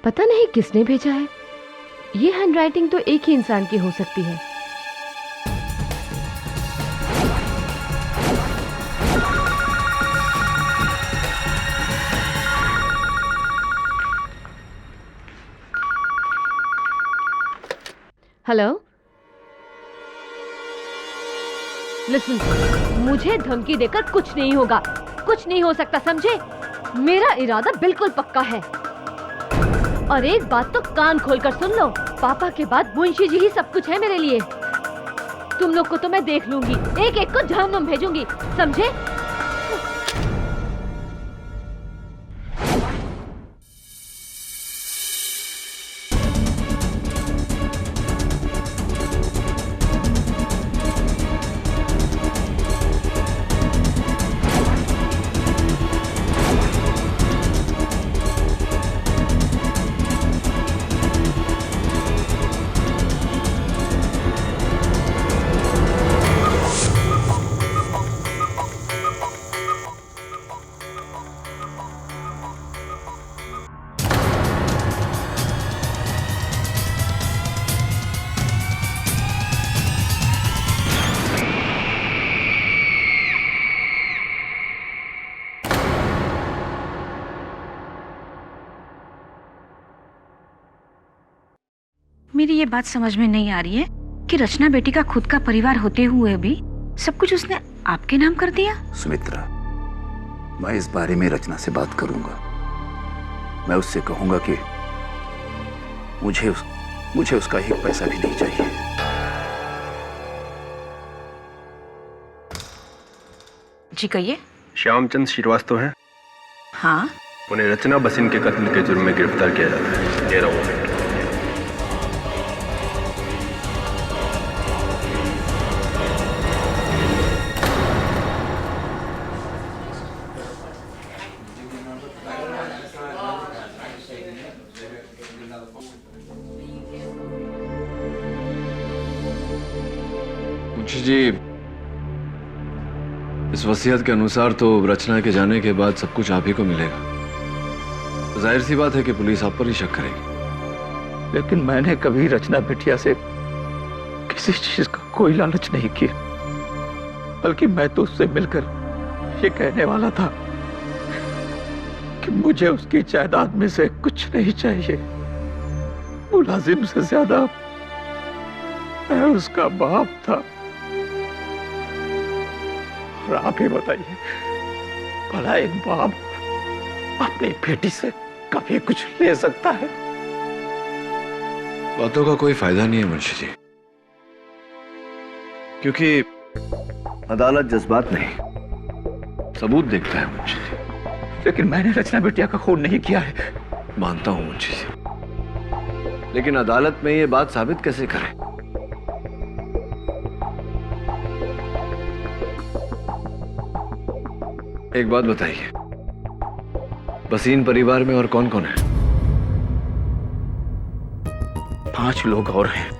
पता नहीं किसने भेजा है। ये हैंडराइटिंग तो एक ही इंसान की हो सकती है। हेलो, लिसन, मुझे धमकी देकर कुछ नहीं होगा, कुछ नहीं हो सकता, समझे? मेरा इरादा बिल्कुल पक्का है। और एक बात तो कान खोलकर सुन लो, पापा के बाद मुंशी जी ही सब कुछ है मेरे लिए। तुम लोग को तो मैं देख लूंगी, एक एक को जहन्नुम भेजूंगी, समझे? मेरी ये बात समझ में नहीं आ रही है कि रचना बेटी का खुद का परिवार होते हुए भी सब कुछ उसने आपके नाम कर दिया। सुमित्रा, मैं इस बारे में रचना से बात करूंगा। मैं उससे कहूंगा कि मुझे उसका एक पैसा भी नहीं चाहिए। जी कहिए। श्यामचंद श्रीवास्तव हैं? हाँ। उन्हें रचना बसिन के कत्ल के जुर्म में गिरफ्तार किया जाता है। दे रहा हूँ। मुंशी जी, इस वसीयत के अनुसार तो रचना के जाने के बाद सब कुछ आप ही को मिलेगा। जाहिर सी बात है कि पुलिस आप पर ही शक करेगी। लेकिन मैंने कभी रचना बिटिया से किसी चीज का कोई लालच नहीं किया, बल्कि मैं तो उससे मिलकर ये कहने वाला था कि मुझे उसकी जायदाद में से कुछ नहीं चाहिए। मुलाजिम से ज्यादा मैं उसका बाप था। और आप ही बताइए, भला एक बाप अपनी बेटी से कभी कुछ ले सकता है? बातों का कोई फायदा नहीं है मुंशी जी, क्योंकि अदालत जज्बात नहीं सबूत देखता है मुंशी जी। लेकिन मैंने रचना बिटिया का खून नहीं किया है। मानता हूं मुंशी जी, लेकिन अदालत में ये बात साबित कैसे करें? एक बात बताइए, बसीन परिवार में और कौन कौन है? 5 लोग और हैं,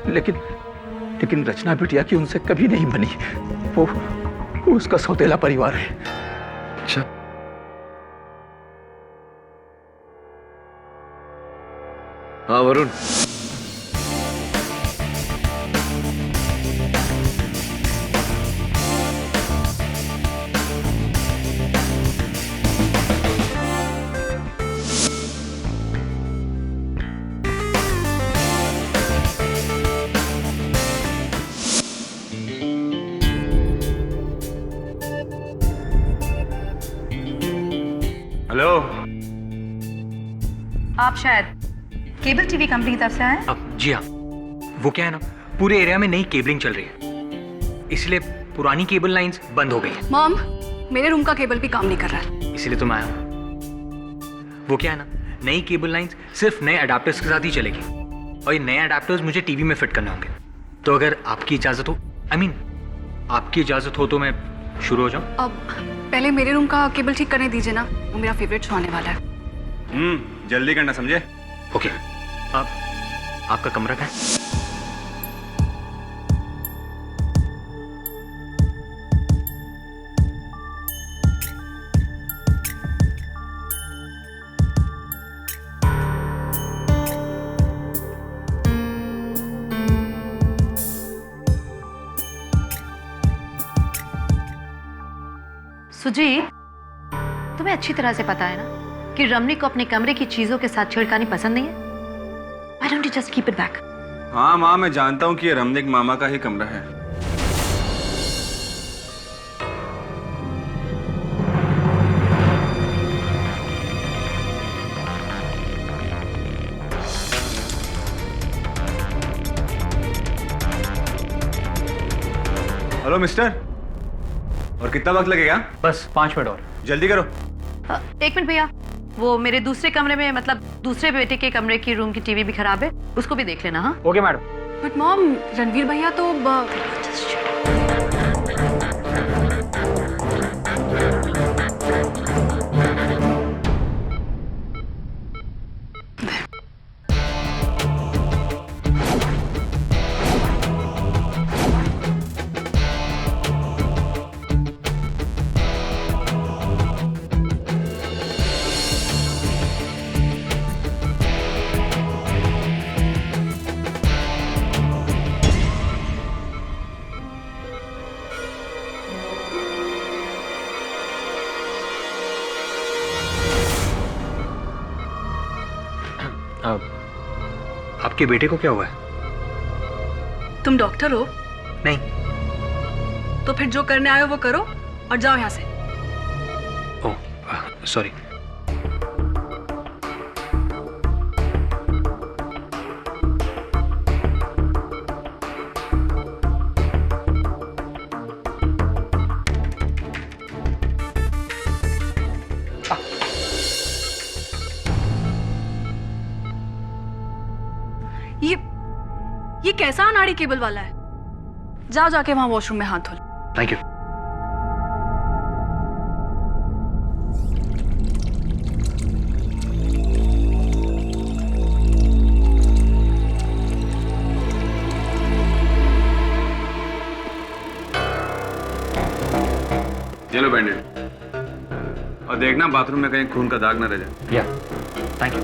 लेकिन रचना बिटिया की उनसे कभी नहीं बनी। वो उसका सौतेला परिवार है। अच्छा, हाँ वरुण, हेलो, आप शायद केबल टीवी कंपनी की तरफ से आए? अब जी हाँ, वो क्या है ना, पूरे एरिया में नई केबलिंग चल रही है, इसलिए पुरानी केबल लाइंस बंद हो गई है। मॉम, मेरे रूम का केबल भी काम नहीं कर रहा है। इसीलिए तो मैं आया हूँ। वो क्या है ना, नई केबल लाइंस सिर्फ नए अडाप्टर्स के साथ ही चलेगी, और ये नए अडाप्टर्स मुझे टीवी में फिट करने होंगे। तो अगर आपकी इजाज़त हो, आपकी इजाज़त हो तो मैं शुरू हो जाऊँ? अब पहले मेरे रूम का केबल ठीक करने दीजिए ना, वो मेरा फेवरेट शो आने वाला है। जल्दी करना, समझे? ओके, आपका कमरा कहाँ है? सुजीत, तुम्हें अच्छी तरह से पता है ना कि रमनी को अपने कमरे की चीजों के साथ छेड़खानी पसंद नहीं है। Why don't you just keep it back? हाँ माँ, मैं जानता हूँ कि ये रमनिक मामा का ही कमरा है। हेलो मिस्टर, और कितना वक्त लगेगा? बस 5 मिनट और। जल्दी करो। एक मिनट भैया, वो मेरे दूसरे कमरे में, मतलब दूसरे बेटे के कमरे की रूम की टीवी भी खराब है, उसको भी देख लेना। हाँ okay madam. But mom, Ranveer भैया तो आपके बेटे को क्या हुआ है? तुम डॉक्टर हो? नहीं। तो फिर जो करने आए हो वो करो और जाओ यहाँ से। Oh sorry. ये कैसा अनाड़ी केबल वाला है? जाओ जाके वहां वॉशरूम में हाथ धो लो। Thank you. ये लो बैंडेड, और देखना बाथरूम में कहीं खून का दाग न रह जाए। या थैंक यू।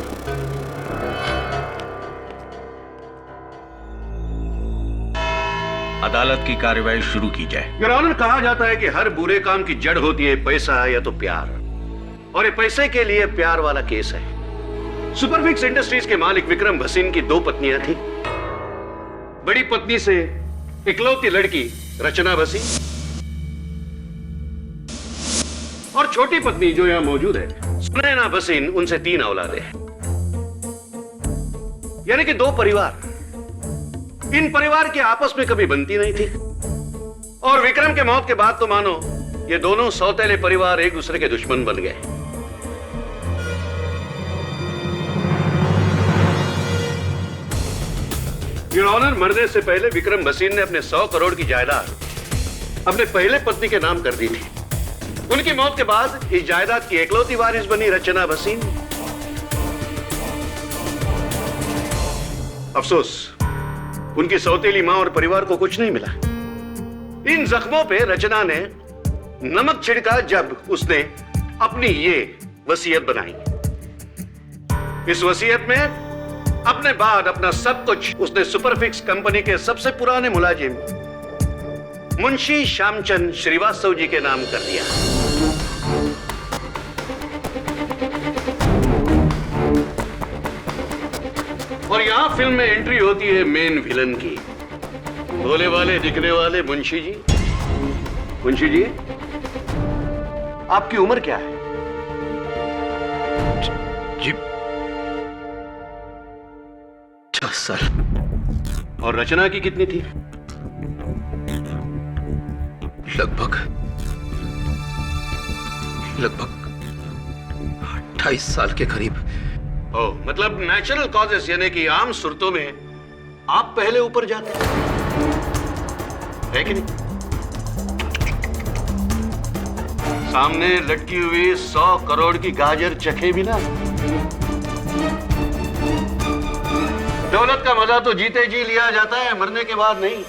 अदालत की कार्रवाई शुरू की जाए। योर ऑनर, कहा जाता है कि हर बुरे काम की जड़ होती है पैसा या तो प्यार, और ये पैसे के लिए प्यार वाला केस है। सुपरफिक्स इंडस्ट्रीज के मालिक विक्रम भसीन की 2 पत्नियां थी। बड़ी पत्नी से इकलौती लड़की रचना भसीन, और छोटी पत्नी जो यहां मौजूद है सुनैना भसीन, उनसे 3 औलादें हैं, यानी कि 2 परिवार। इन परिवार की आपस में कभी बनती नहीं थी, और विक्रम के मौत के बाद तो मानो ये दोनों सौतेले परिवार एक दूसरे के दुश्मन बन गए। योर ऑनर, मरने से पहले विक्रम भसीन ने अपने 100 करोड़ की जायदाद अपने पहले पत्नी के नाम कर दी थी। उनकी मौत के बाद इस जायदाद की एकलौती वारिस बनी रचना भसीन। अफसोस, उनकी सौतेली मां और परिवार को कुछ नहीं मिला। इन जख्मों पे रचना ने नमक छिड़का जब उसने अपनी ये वसीयत बनाई। इस वसीयत में अपने बाद अपना सब कुछ उसने सुपरफिक्स कंपनी के सबसे पुराने मुलाजिम मुंशी श्यामचंद श्रीवास्तव जी के नाम कर दिया। और यहां फिल्म में एंट्री होती है मेन विलन की, भोले वाले दिखने वाले मुंशी जी। मुंशी जी, आपकी उम्र क्या है? जी 10 साल। और रचना की कितनी थी? लगभग 28 साल के करीब। ओह, मतलब नेचुरल कॉजेस, यानी कि आम सूरतों में आप पहले ऊपर जाते है कि नहीं? सामने लटकी हुई 100 करोड़ की गाजर चखे बिना। दौलत का मजा तो जीते जी लिया जाता है, मरने के बाद नहीं।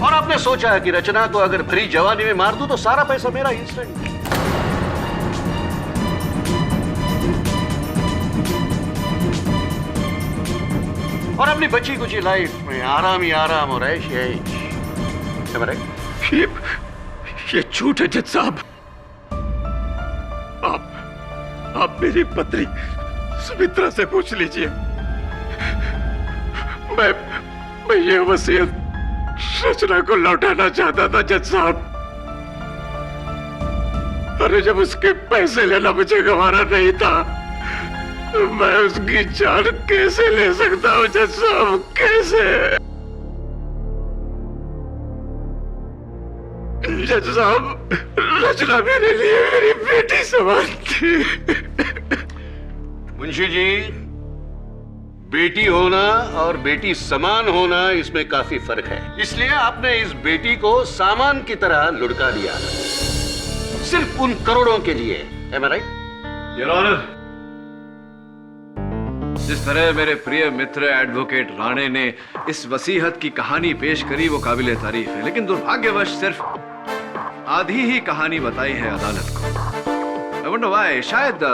और आपने सोचा है कि रचना को अगर भरी जवानी में मार दूं तो सारा पैसा मेरा इंस्टेंट। और अपनी बची कुची लाइफ में आराम ही आराम और ऐश ही ऐश। ये झूठ है जज साहब। आप मेरी पत्नी सुमित्रा से पूछ लीजिए। मैं ये वसीयत रचना को लौटाना चाहता था जज साहब। अरे जब उसके पैसे लेना मुझे गंवारा नहीं था, मैं उसकी जान कैसे ले सकता हूँ जज साहब, कैसे? जज साहब, रचना मेरे लिए मेरी बेटी समान थी। मुंशी जी, बेटी होना और बेटी समान होना इसमें काफी फर्क है। इसलिए आपने इस बेटी को सामान की तरह लुढ़का दिया, सिर्फ उन करोड़ों के लिए। Am I right? Your honour, जिस तरह मेरे प्रिय मित्र एडवोकेट राणे ने इस वसीहत की कहानी पेश करी वो काबिले तारीफ है, लेकिन दुर्भाग्यवश सिर्फ आधी ही कहानी बताई है अदालत को। I wonder why. शायद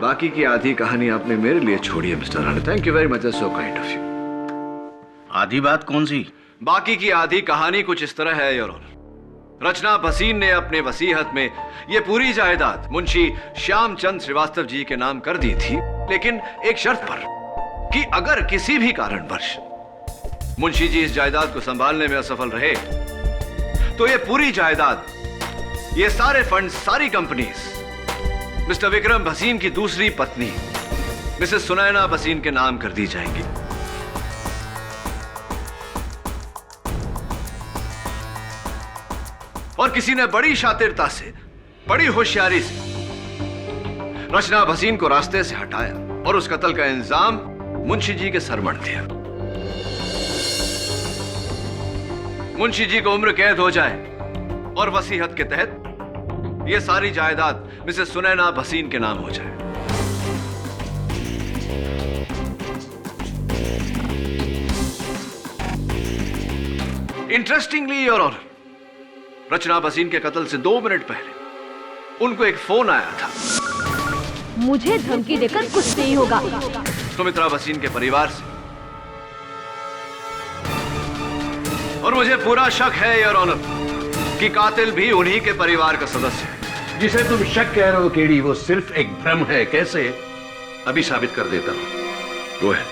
बाकी की आधी कहानी आपने मेरे लिए छोड़ी है mister Rane. Thank you very much, so kind of you. आधी बात कौन सी? बाकी की आधी कहानी कुछ इस तरह है योर ऑनर। रचना भसीन ने अपने वसीहत में ये पूरी जायदाद मुंशी श्यामचंद श्रीवास्तव जी के नाम कर दी थी, लेकिन एक शर्त पर कि अगर किसी भी कारणवश मुंशी जी इस जायदाद को संभालने में असफल रहे तो ये पूरी जायदाद, ये सारे फंड, सारी कंपनीज मिस्टर विक्रम भसीन की दूसरी पत्नी मिसेस सुनैना भसीन के नाम कर दी जाएंगी। और किसी ने बड़ी शातिरता से, बड़ी होशियारी से रचना भसीन को रास्ते से हटाया और उस कत्ल का इंजाम मुंशी जी के सर मढ़ दिया। मुंशी जी को उम्र कैद हो जाए और वसीहत के तहत यह सारी जायदाद मिसेस सुनैना भसीन के नाम हो जाए। इंटरेस्टिंगली योर ऑनर, रचना भसीन के कत्ल से 2 मिनट पहले उनको एक फोन आया था। मुझे धमकी देकर कुछ नहीं होगा। सुमित्रा भसीन के परिवार से। और मुझे पूरा शक है योर ऑनर कि कातिल भी उन्हीं के परिवार का सदस्य है। जिसे तुम शक कह रहे हो केडी, वो सिर्फ एक भ्रम है। कैसे? अभी साबित कर देता हूं। वो है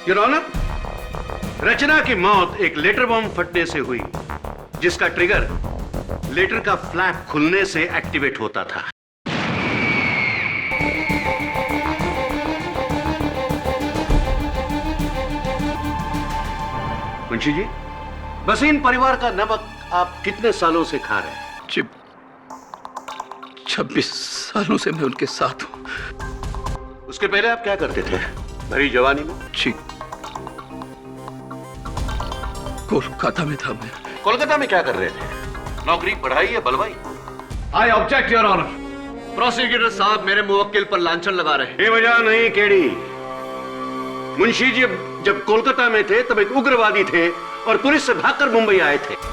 योर ऑनर, रचना की मौत एक लेटर बॉम्ब फटने से हुई, जिसका ट्रिगर लेटर का फ्लैप खुलने से एक्टिवेट होता था। मुंशी जी, भसीन परिवार का नमक आप कितने सालों से खा रहे हैं? 26 सालों से मैं उनके साथ हूं। उसके पहले आप क्या करते थे भरी जवानी में? जी, कोलकाता में था मैं। कोलकाता में क्या कर रहे थे? नौकरी, पढ़ाई या बलवाई? I object your honour. Prosecutor साहब मेरे मुवक्किल पर लांछन लगा रहे हैं। बेवजह नहीं केडी। मुंशी जी जब कोलकाता में थे तब एक उग्रवादी थे और पुलिस से भागकर मुंबई आए थे।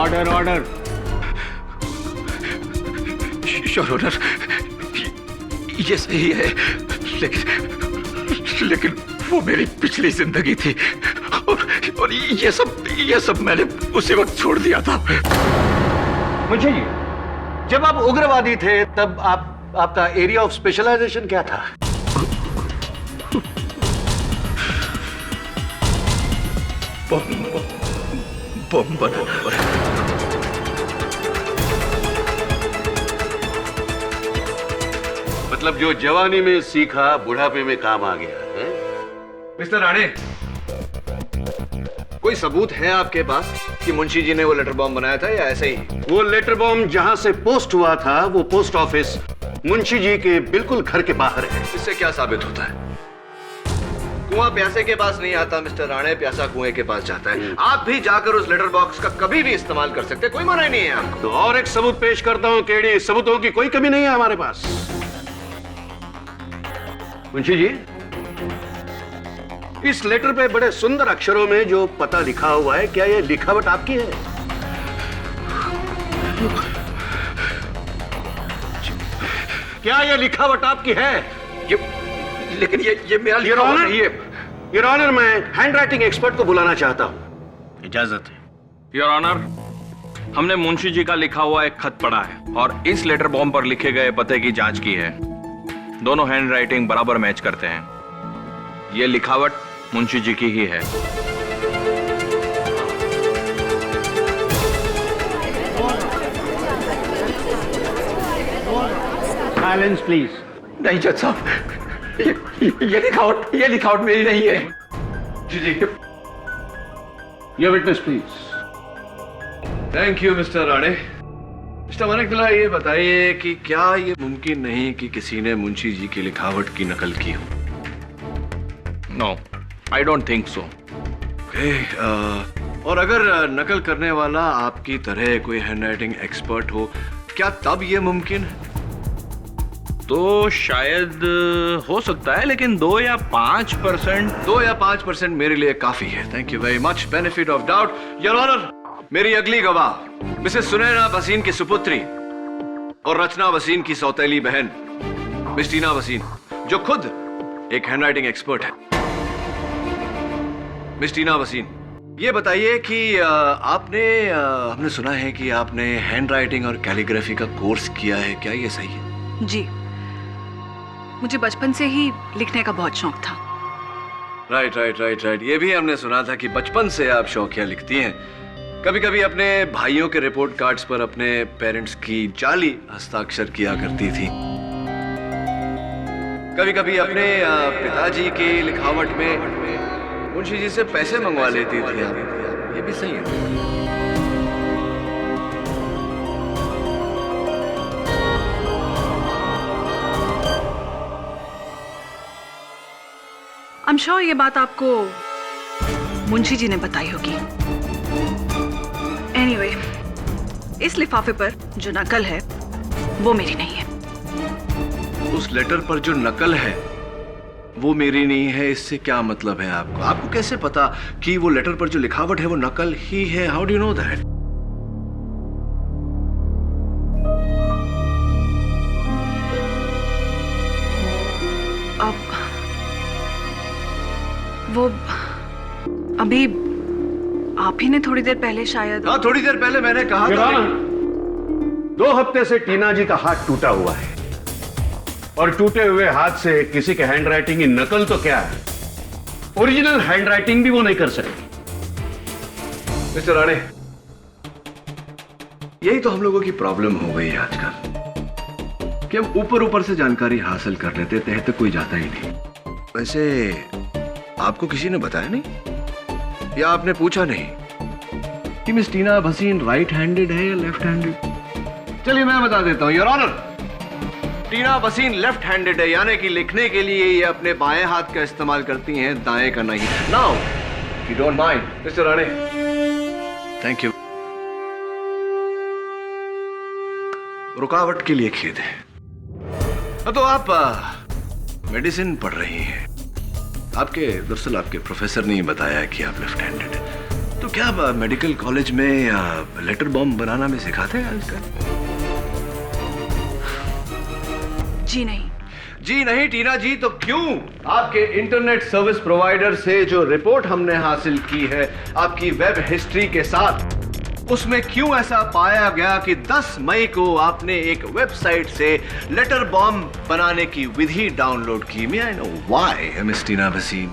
Order order. योर ऑनर, ये सही है, लेकिन वो मेरी पिछली जिंदगी थी और ये सब मैंने उसी वक्त छोड़ दिया था। मुंशी जी, जब आप उग्रवादी थे तब आपका एरिया ऑफ स्पेशलाइजेशन क्या था? बम बनाना। मतलब जो जवानी में सीखा बुढ़ापे में काम आ गया है? मिस्टर राणे, कोई सबूत है आपके पास कि मुंशी जी ने वो लेटर बॉम्ब बनाया था या ऐसे ही? वो लेटर बॉम्ब जहां से पोस्ट हुआ था वो पोस्ट ऑफिस मुंशी जी के बिल्कुल घर के बाहर है। इससे क्या साबित होता है? कुआं प्यासे के पास नहीं आता मिस्टर राणे, प्यासा कुएं के पास जाता है। आप भी जाकर उस लेटर बॉक्स का कभी भी इस्तेमाल कर सकते हैं, कोई मना नहीं है आपको। तो और एक सबूत पेश करता हूं केडी, सबूतों की कोई कमी नहीं है हमारे पास। मुंशी जी, इस लेटर पे बड़े सुंदर अक्षरों में जो पता लिखा हुआ है, क्या यह लिखावट आपकी है? क्या यह लिखावट आपकी है? लेकिन ये मेरा योर लिखा हुआ ऑनर, नहीं है। योर ऑनर, मैं हैंड राइटिंग एक्सपर्ट को बुलाना चाहता हूँ। इजाजत है। योर ऑनर, हमने मुंशी जी का लिखा हुआ एक खत पढ़ा है और इस लेटर बॉम्ब पर लिखे गए पते की जांच की है। दोनों हैंड राइटिंग बराबर मैच करते हैं। ये लिखावट मुंशी जी की ही है। Silence please. नहीं जज साहब, ये लिखावट मेरी नहीं है। जी जी। Your witness please. Thank you mister Rane. Mister Maniktala, ये बताइए कि क्या ये मुमकिन नहीं कि किसी ने मुंशी जी की लिखावट की नकल की हो? No, I don't think so. और अगर नकल करने वाला आपकी तरह कोई हैंडराइटिंग एक्सपर्ट हो, क्या तब ये मुमकिन है? तो शायद हो सकता है, लेकिन 2 या 5% मेरे लिए काफी है। Thank you very much. Benefit of doubt. Your honour, मेरी अगली गवाह मिसेस सुनैना वसीन की सुपुत्री और रचना वसीन की सौतेली बहन मिस टीना वसीन, जो खुद एक हैंडराइटिंग एक्सपर्ट है। मिस टीना वसीन, ये बताइए कि हमने सुना है कि आपने हैंडराइटिंग और कैलीग्राफी का कोर्स किया है, क्या ये सही है? जी, मुझे बचपन से ही लिखने का बहुत शौक था। राइट। ये भी हमने सुना था कि बचपन से आप शौकिया लिखती हैं। कभी कभी अपने भाइयों के रिपोर्ट कार्ड्स पर अपने पेरेंट्स की जाली हस्ताक्षर किया करती थी। कभी कभी अपने पिताजी की लिखावट में मुंशी जी से पैसे मंगवा लेती थी आप। ये भी सही है? I'm sure ये बात आपको मुंशी जी ने बताई होगी। Anyway, इस लिफाफे पर जो नकल है वो मेरी नहीं है। उस लेटर पर जो नकल है वो मेरी नहीं है, इससे क्या मतलब है आपको? आपको कैसे पता कि वो लेटर पर जो लिखावट है वो नकल ही है? How do you know that? वो अभी आप ही ने थोड़ी देर पहले शायद। हाँ, थोड़ी देर पहले मैंने कहा था। 2 हफ्ते से टीना जी का हाथ टूटा हुआ है और टूटे हुए हाथ से किसी के हैंडराइटिंग की नकल तो क्या है, ओरिजिनल हैंडराइटिंग भी वो नहीं कर सकती। मिस्टर राणे, यही तो हम लोगों की प्रॉब्लम हो गई है आजकल कि हम ऊपर से जानकारी हासिल कर लेते, तह तक कोई जाता ही नहीं। वैसे आपको किसी ने बताया नहीं या आपने पूछा नहीं कि miss Tina Vaseen right handed है या लेफ्ट हैंडेड? चलिए मैं बता देता हूं। Your honour, Tina Vaseen left handed है, यानी कि लिखने के लिए ये अपने बाएं हाथ का इस्तेमाल करती हैं, दाएं का नहीं। Now you don't mind mister Rane, thank you. रुकावट के लिए खेद है। तो आप मेडिसिन पढ़ रही हैं। दरअसल आपके प्रोफेसर ने बताया कि आप लेफ्ट हैंडेड हैं। तो क्या आप मेडिकल कॉलेज में लेटर बॉम्ब बनाना में सिखाते हैं आजकल? जी नहीं। जी नहीं टीना जी, तो क्यों आपके इंटरनेट सर्विस प्रोवाइडर से जो रिपोर्ट हमने हासिल की है आपकी वेब हिस्ट्री के साथ, उसमें क्यों ऐसा पाया गया कि 10 मई को आपने एक वेबसाइट से लेटर बॉम्ब बनाने की विधि डाउनलोड की? May I know why miss Tina Vasin?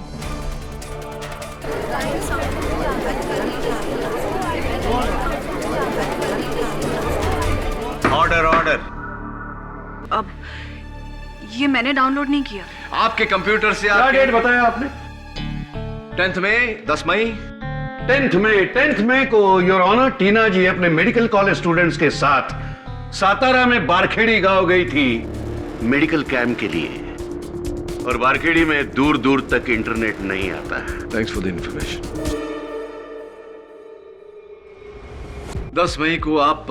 Order. अब ये मैंने डाउनलोड नहीं किया। आपके कंप्यूटर से क्या डेट बताया आपने? 10 मई, 10 मई। 10th मई को योर ऑनर टीना जी अपने मेडिकल कॉलेज स्टूडेंट्स के साथ सातारा में बारखेड़ी गांव गई थी मेडिकल कैंप के लिए, और बारखेड़ी में दूर दूर तक इंटरनेट नहीं आता है। Thanks for the information. 10 मई को आप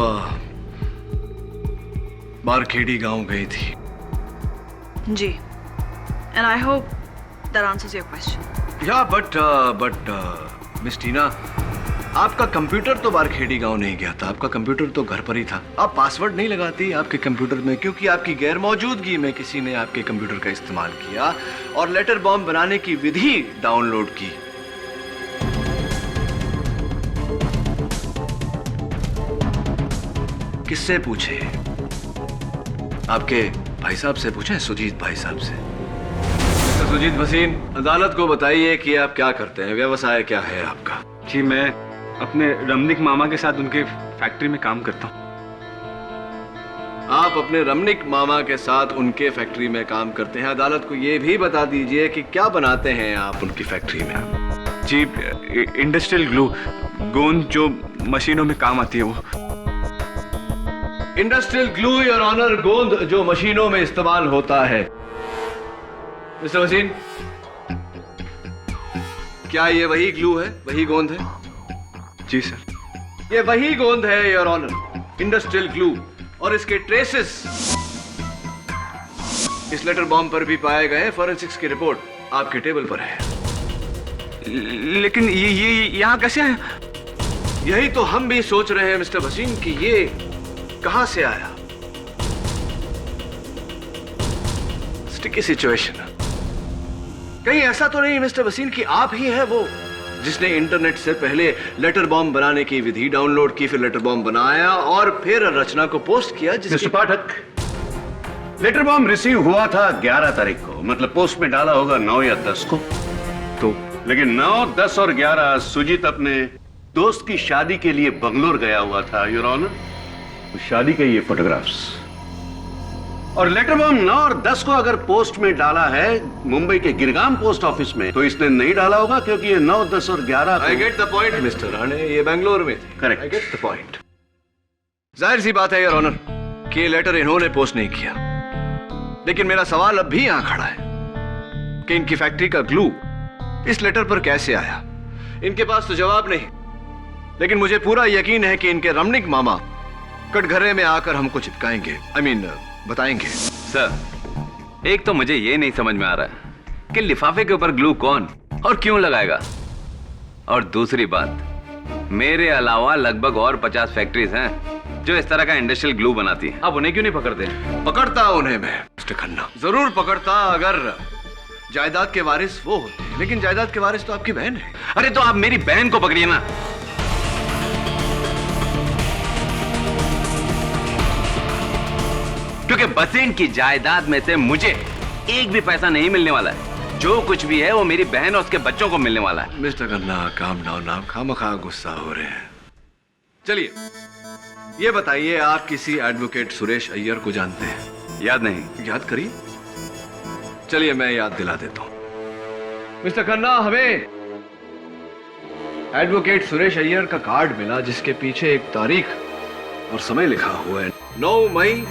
बारखेड़ी गांव गई थी। जी, and I hope that answers your question. या बट मिस टीना, आपका कंप्यूटर तो बारखेड़ी गांव नहीं गया था, आपका कंप्यूटर तो घर पर ही था। आप पासवर्ड नहीं लगाती आपके कंप्यूटर में क्योंकि आपकी गैर मौजूदगी में किसी ने आपके कंप्यूटर का इस्तेमाल किया और लेटर बॉम्ब बनाने की विधि डाउनलोड की। किससे पूछे? आपके भाई साहब से पूछे, सुजीत भाई साहब से। मिस्टर सुजीत भसीन, अदालत को बताइए कि आप क्या करते हैं, व्यवसाय क्या है आपका? जी मैं अपने रमनिक मामा के साथ उनके फैक्ट्री में काम करता हूँ। आप अपने रमनिक मामा के साथ उनके फैक्ट्री में काम करते हैं। अदालत को यह भी बता दीजिए कि क्या बनाते हैं आप उनकी फैक्ट्री में? जी इंडस्ट्रियल ग्लू, गोंद जो मशीनों में काम आती है वो। इंडस्ट्रियल ग्लू योर ऑनर, गोंद जो मशीनों में इस्तेमाल होता है। मिस्टर वसीन, क्या ये वही ग्लू है, वही गोंद है? जी सर। ये वही गोंद है योर ऑनर, इंडस्ट्रियल ग्लू, और इसके ट्रेसेस इस लेटर बॉम्ब पर भी पाए गए। फॉरेंसिक्स की रिपोर्ट आपके टेबल पर है। लेकिन ये यहाँ कैसे आया? यही तो हम भी सोच रहे हैं मिस्टर वसीम कि ये कहां से आया। Sticky situation. कहीं ऐसा तो नहीं मिस्टर वसीम कि आप ही हैं वो जिसने इंटरनेट से पहले लेटर बॉम्ब बनाने की विधि डाउनलोड की, फिर लेटर बॉम्ब बनाया और फिर रचना को पोस्ट किया? मिस्टर पाठक, लेटर बॉम्ब रिसीव हुआ था 11 तारीख को, मतलब पोस्ट में डाला होगा 9 या 10 को। तो लेकिन 9, 10 और 11 सुजीत अपने दोस्त की शादी के लिए बंगलोर गया हुआ था योर ऑनर। शादी के ये फोटोग्राफ्स और लेटर बॉम्ब 9 और 10 को अगर पोस्ट में डाला है मुंबई के गिरगाम पोस्ट ऑफिस में, तो इसने नहीं डाला होगा क्योंकि ये 9, 10 और 11 I get the point mister Rane, ये बेंगलोर में थे। Correct. I get the point. जाहिर सी बात है योर ऑनर कि ये लेटर इन्होंने पोस्ट नहीं किया, लेकिन मेरा सवाल अब भी यहां खड़ा है कि इनकी फैक्ट्री का ग्लू इस लेटर पर कैसे आया। इनके पास तो जवाब नहीं, लेकिन मुझे पूरा यकीन है कि इनके रमनिक मामा कटघरे में आकर हमको चिपकाएंगे, बताएंगे। सर, एक तो मुझे ये नहीं समझ में आ रहा है कि लिफाफे के ऊपर ग्लू कौन और क्यों लगाएगा, और दूसरी बात, मेरे अलावा लगभग और 50 फैक्ट्रीज हैं जो इस तरह का इंडस्ट्रियल ग्लू बनाती हैं। आप उन्हें क्यों नहीं पकड़ते? पकड़ता उन्हें मैं मिस्टर खन्ना, जरूर पकड़ता अगर जायदाद के वारिस वो होते, लेकिन जायदाद के वारिस तो आपकी बहन है। अरे तो आप मेरी बहन को पकड़िए ना। क्योंकि भसीन की जायदाद में से मुझे एक भी पैसा नहीं मिलने वाला है। जो कुछ भी है वो मेरी बहन और उसके बच्चों को मिलने वाला है। मिस्टर खन्ना, काम डाउन, आप खामखा गुस्सा हो रहे हैं। चलिए ये बताइए, आप किसी एडवोकेट सुरेश अय्यर को जानते हैं? याद नहीं? याद करिए। चलिए मैं याद दिला देता हूं। मिस्टर खन्ना, हमें एडवोकेट सुरेश अय्यर का कार्ड मिला जिसके पीछे एक तारीख और समय लिखा हुआ है, 9 मई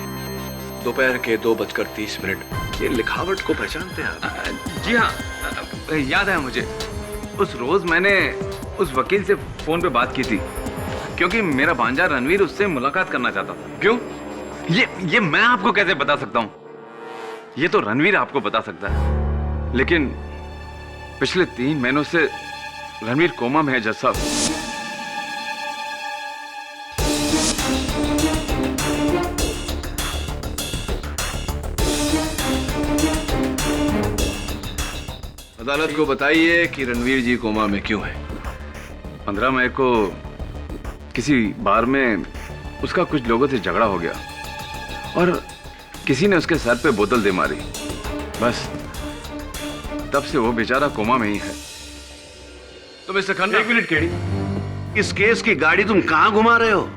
दोपहर के 2:30। ये लिखावट को पहचानते हैं आप? जी हाँ, याद है मुझे। उस रोज मैंने उस वकील से फोन पे बात की थी क्योंकि मेरा भांजा रणवीर उससे मुलाकात करना चाहता था। क्यों? ये मैं आपको कैसे बता सकता हूँ? ये तो रणवीर आपको बता सकता है। लेकिन पिछले 3 महीनों से रणवीर कोमा में है जज साहब। अदालत को बताइए कि रणवीर जी कोमा में क्यों है। 15 मई को किसी बार में उसका कुछ लोगों से झगड़ा हो गया और किसी ने उसके सर पे बोतल दे मारी। बस तब से वो बेचारा कोमा में ही है। तो मिस्टर खन्ना, 1 मिनट केडी, इस केस की गाड़ी तुम कहां घुमा रहे हो?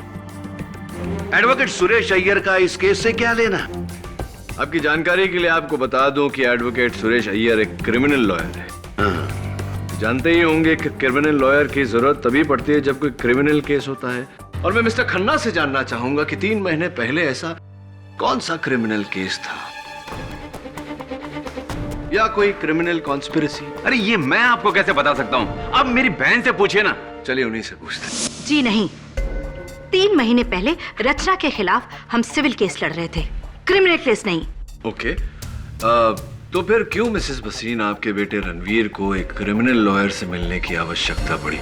एडवोकेट सुरेश अय्यर का इस केस से क्या लेना? आपकी जानकारी के लिए आपको बता दूं कि एडवोकेट सुरेश अय्यर एक क्रिमिनल लॉयर है। जानते ही होंगे कि क्रिमिनल लॉयर की जरूरत तभी पड़ती है जब कोई क्रिमिनल केस होता है। और मैं मिस्टर खन्ना से जानना चाहूंगा कि 3 महीने पहले ऐसा कौन सा क्रिमिनल केस था या कोई क्रिमिनल कॉन्स्पिरेसी? अरे ये मैं आपको कैसे बता सकता हूँ? अब मेरी बहन से पूछिए ना। चलिए उन्हीं से पूछते। जी नहीं, 3 महीने पहले रचना के खिलाफ हम सिविल केस लड़ रहे थे, क्रिमिनल केस नहीं। ओके, तो फिर क्यों मिसेस भसीन आपके बेटे रणवीर को एक क्रिमिनल लॉयर से मिलने की आवश्यकता पड़ी?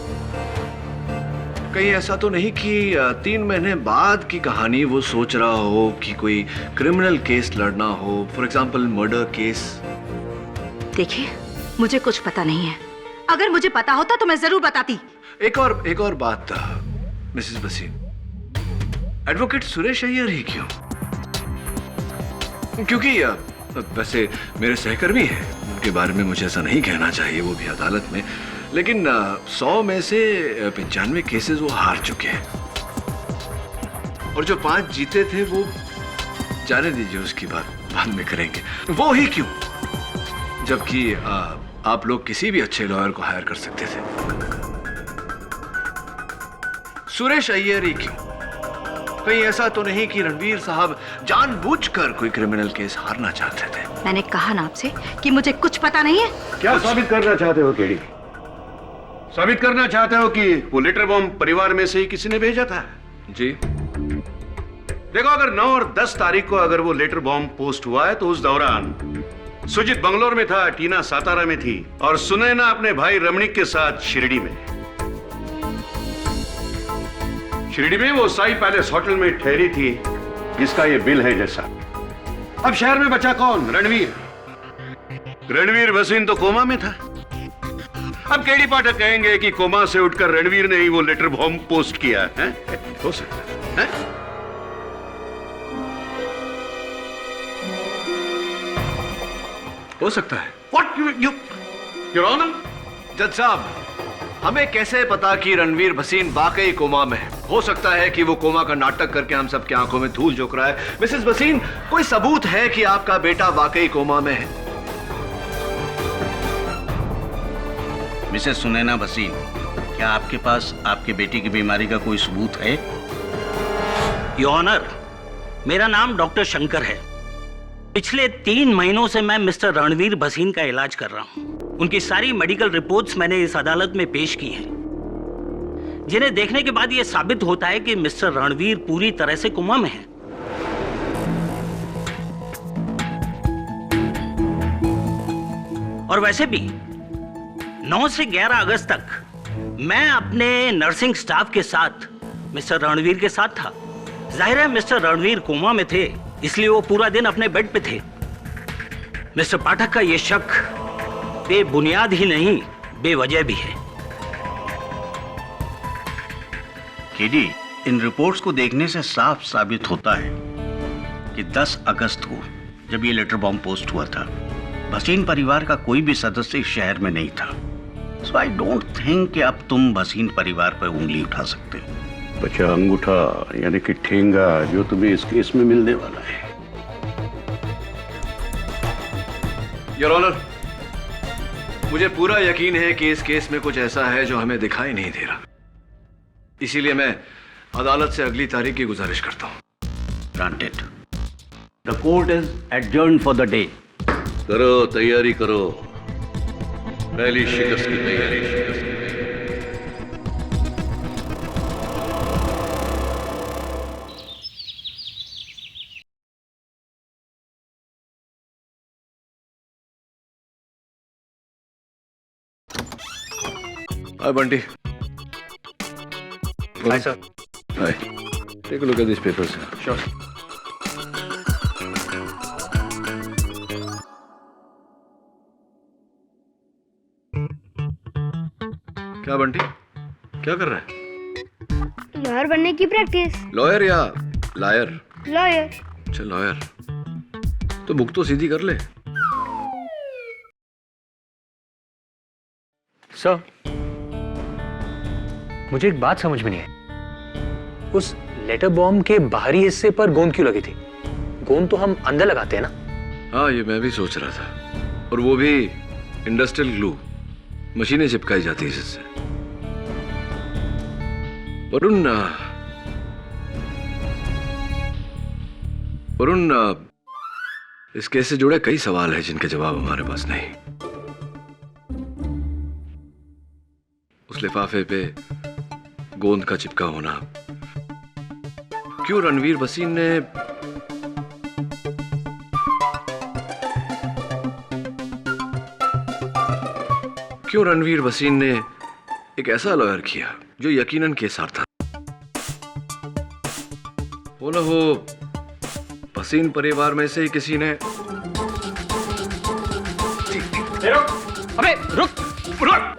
कहीं ऐसा तो नहीं कि 3 महीने बाद की कहानी वो सोच रहा हो कि कोई क्रिमिनल केस लड़ना हो, फॉर एग्जाम्पल मर्डर केस? देखिए, मुझे कुछ पता नहीं है। अगर मुझे पता होता तो मैं जरूर बताती। एक और बात मिसेस वसीम, एडवोकेट सुरेश अय्यर ही क्यों? क्योंकि वैसे मेरे सहकर्मी हैं, उनके बारे में मुझे ऐसा नहीं कहना चाहिए, वो भी अदालत में, लेकिन 100 में से 95 केसेस वो हार चुके हैं, और जो 5 जीते थे वो जाने दीजिए, उसकी बात बाद में करेंगे। वो ही क्यों, जबकि आप लोग किसी भी अच्छे लॉयर को हायर कर सकते थे। सुरेश अय्यर ही क्यों? कहीं ऐसा तो नहीं कि रणवीर साहब जानबूझकर कोई क्रिमिनल केस हारना चाहते थे? मैंने कहा ना आपसे कि मुझे कुछ पता नहीं है। क्या साबित करना चाहते हो केडी? साबित करना चाहते हो कि वो लेटर बॉम्ब परिवार में से ही किसी ने भेजा था? जी। देखो, अगर 9 और 10 तारीख को अगर वो लेटर बॉम्ब पोस्ट हुआ है तो उस दौरान सुजीत बंगलोर में था, टीना सातारा में थी, और सुनैना अपने भाई रमणीक के साथ शिरडी में। शिरडी में वो साई पैलेस होटल में ठहरी थी, जिसका ये बिल है जैसा। अब शहर में बचा कौन? रणवीर। रणवीर भसीन तो कोमा में था। अब केडी पाठक कहेंगे कि कोमा से उठकर रणवीर ने ही वो लेटर बॉम्ब पोस्ट किया है? हो सकता है? हो सकता है। What Your Honor? जज साहब, हमें कैसे पता कि रणवीर भसीन वाकई कोमा में है? हो सकता है कि वो कोमा का नाटक करके हम सबकी आंखों में धूल झोंक रहा है। मिसेस भसीन, कोई सबूत है कि आपका बेटा वाकई कोमा में है? मिसेस सुनैना भसीन, क्या आपके पास आपके बेटी की बीमारी का कोई सबूत है? योर ऑनर, मेरा नाम डॉक्टर शंकर है। पिछले 3 महीनों से मैं मिस्टर रणवीर भसीन का इलाज कर रहा हूं। उनकी सारी मेडिकल रिपोर्ट्स मैंने इस अदालत में पेश की हैं, जिन्हें देखने के बाद यह साबित होता है कि मिस्टर रणवीर पूरी तरह से कोमा में हैं। और वैसे भी 9 से 11 अगस्त तक मैं अपने नर्सिंग स्टाफ के साथ मिस्टर रणवीर के साथ था। जाहिर है मिस्टर रणवीर कोमा में थे, इसलिए वो पूरा दिन अपने बेड पे थे। मिस्टर पाठक का यह शक बेबुनियाद ही नहीं, बेवजह भी है। केडी, इन रिपोर्ट्स को देखने से साफ साबित होता है कि 10 अगस्त को जब ये लेटर बॉम्ब पोस्ट हुआ था, भसीन परिवार का कोई भी सदस्य इस शहर में नहीं था। सो आई डोंट थिंक कि अब तुम भसीन परिवार पर उंगली उठा सकते हो। बचा अंगूठा यानी कि ठेंगा जो तुम्हें इस केस में मिलने वाला है। योर ऑनर, मुझे पूरा यकीन है कि इस केस में कुछ ऐसा है जो हमें दिखाई नहीं दे रहा, इसीलिए मैं अदालत से अगली तारीख की गुजारिश करता हूं। Granted. The court is adjourned for the day. करो, तैयारी करो, पहली शिकस्त की तैयारी। Hi, Bunty. Hi, sir. Hi. Take a look at these papers. Sure. क्या बंटी, क्या कर रहा है? लॉयर बनने की प्रैक्टिस। लॉयर या लायर? लॉयर। अच्छा, लॉयर। तो बुक तो सीधी कर ले। सर, मुझे एक बात समझ में नहीं आई। उस लेटर बॉम्ब के बाहरी हिस्से पर गोंद क्यों लगी थी? गोंद तो हम अंदर लगाते हैं ना? हाँ, ये मैं भी सोच रहा था, और वो भी इंडस्ट्रियल ग्लू, मशीनें चिपकाई जाती है इससे। वरुण, इस केस से जुड़े कई सवाल हैं जिनके जवाब हमारे पास नहीं। उस लिफाफे पे गोंद का चिपका होना, क्यों रणवीर भसीन ने एक ऐसा लॉयर किया जो यकीनन केस हारता। वो ना हो भसीन परिवार में से ही किसी ने। अबे रुक रुक।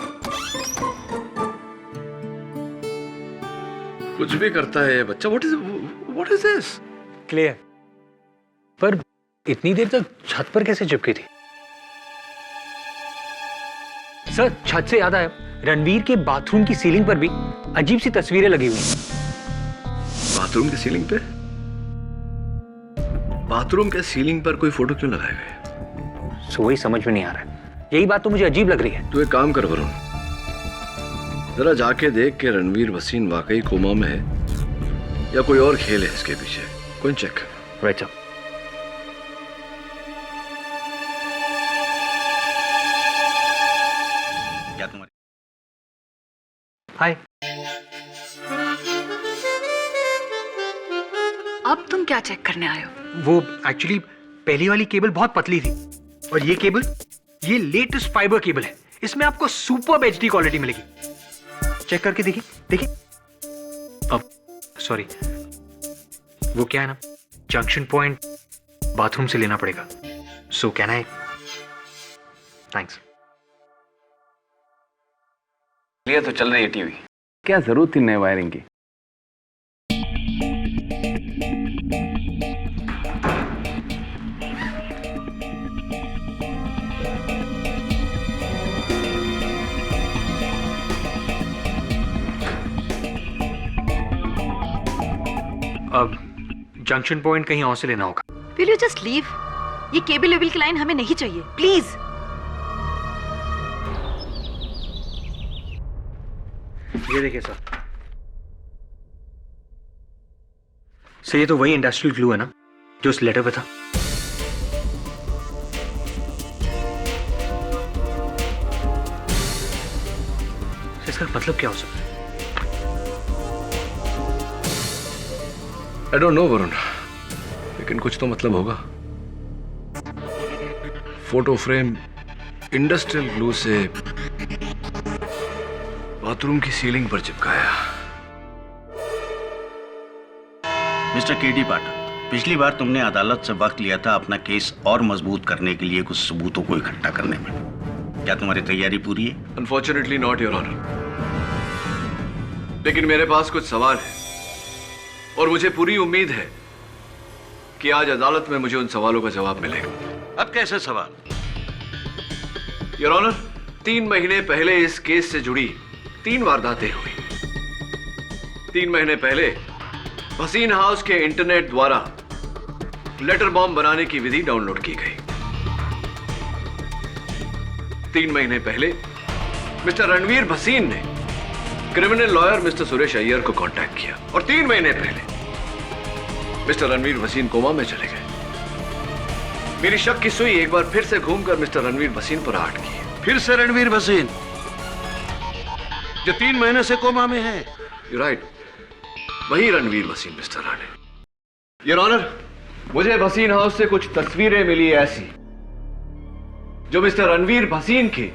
कुछ भी करता है ये बच्चा। What is this? क्लियर। पर इतनी देर तक छत पर कैसे चिपकी थी? सर, छत से याद आया, रणवीर के बाथरूम की सीलिंग पर भी अजीब सी तस्वीरें लगी हुई हैं। बाथरूम की सीलिंग पे? बाथरूम के सीलिंग पर कोई फोटो क्यों लगाए गए? वही समझ में नहीं आ रहा है। यही बात तो मुझे अजीब लग रही है। तू एक काम कर वरुण, जरा जाके देख के रणवीर भसीन वाकई कोमा में है या कोई और खेल है इसके पीछे। कोई चेक। Right sir. क्या तुम्हारी? हाय। अब तुम क्या चेक करने आए हो? वो एक्चुअली पहली वाली केबल बहुत पतली थी और ये केबल, ये लेटेस्ट फाइबर केबल है। इसमें आपको सुपर एचडी क्वालिटी मिलेगी। चेक करके देखिए देखिए। अब सॉरी, वो क्या है ना, जंक्शन पॉइंट बाथरूम से लेना पड़ेगा। So can I? थैंक्स। ये तो चल रही है टीवी, क्या जरूरत थी नए वायरिंग की? अब जंक्शन पॉइंट कहीं और से लेना होगा। Will you just leave? ये केबल लेवल की लाइन हमें नहीं चाहिए, प्लीज। ये देखिए सर। सर, ये तो वही इंडस्ट्रियल ग्लू है ना जो उस लेटर पे था। इसका मतलब क्या हो सकता है? आई डोंट नो वरुण, लेकिन कुछ तो मतलब होगा। फोटो फ्रेम इंडस्ट्रियल ग्लू से बाथरूम की सीलिंग पर चिपकाया। मिस्टर केडी पाठक, पिछली बार तुमने अदालत से वक्त लिया था अपना केस और मजबूत करने के लिए कुछ सबूतों को इकट्ठा करने में। क्या तुम्हारी तैयारी पूरी है? Unfortunately not, your honour. लेकिन मेरे पास कुछ सवाल है और मुझे पूरी उम्मीद है कि आज अदालत में मुझे उन सवालों का जवाब मिलेगा। अब कैसे सवाल? योर ऑनर, 3 महीने पहले इस केस से जुड़ी 3 वारदातें हुई। 3 महीने पहले भसीन हाउस के इंटरनेट द्वारा लेटर बॉम्ब बनाने की विधि डाउनलोड की गई। 3 महीने पहले मिस्टर रणवीर भसीन ने criminal lawyer mister Suresh Iyer को कांटेक्ट किया और 3 महीने पहले मिस्टर रणवीर भसीन कोमा में चले गए। मेरी शक की सुई एक बार फिर से घूमकर मिस्टर रणवीर भसीन पर आट की। फिर से रणवीर भसीन जो 3 महीने से कोमा में है? यू राइट, वही Ranveer Bhasin mister Rane. Your honour, मुझे भसीन हाउस से कुछ तस्वीरें मिली ऐसी जो मिस्टर रणवीर भसीन के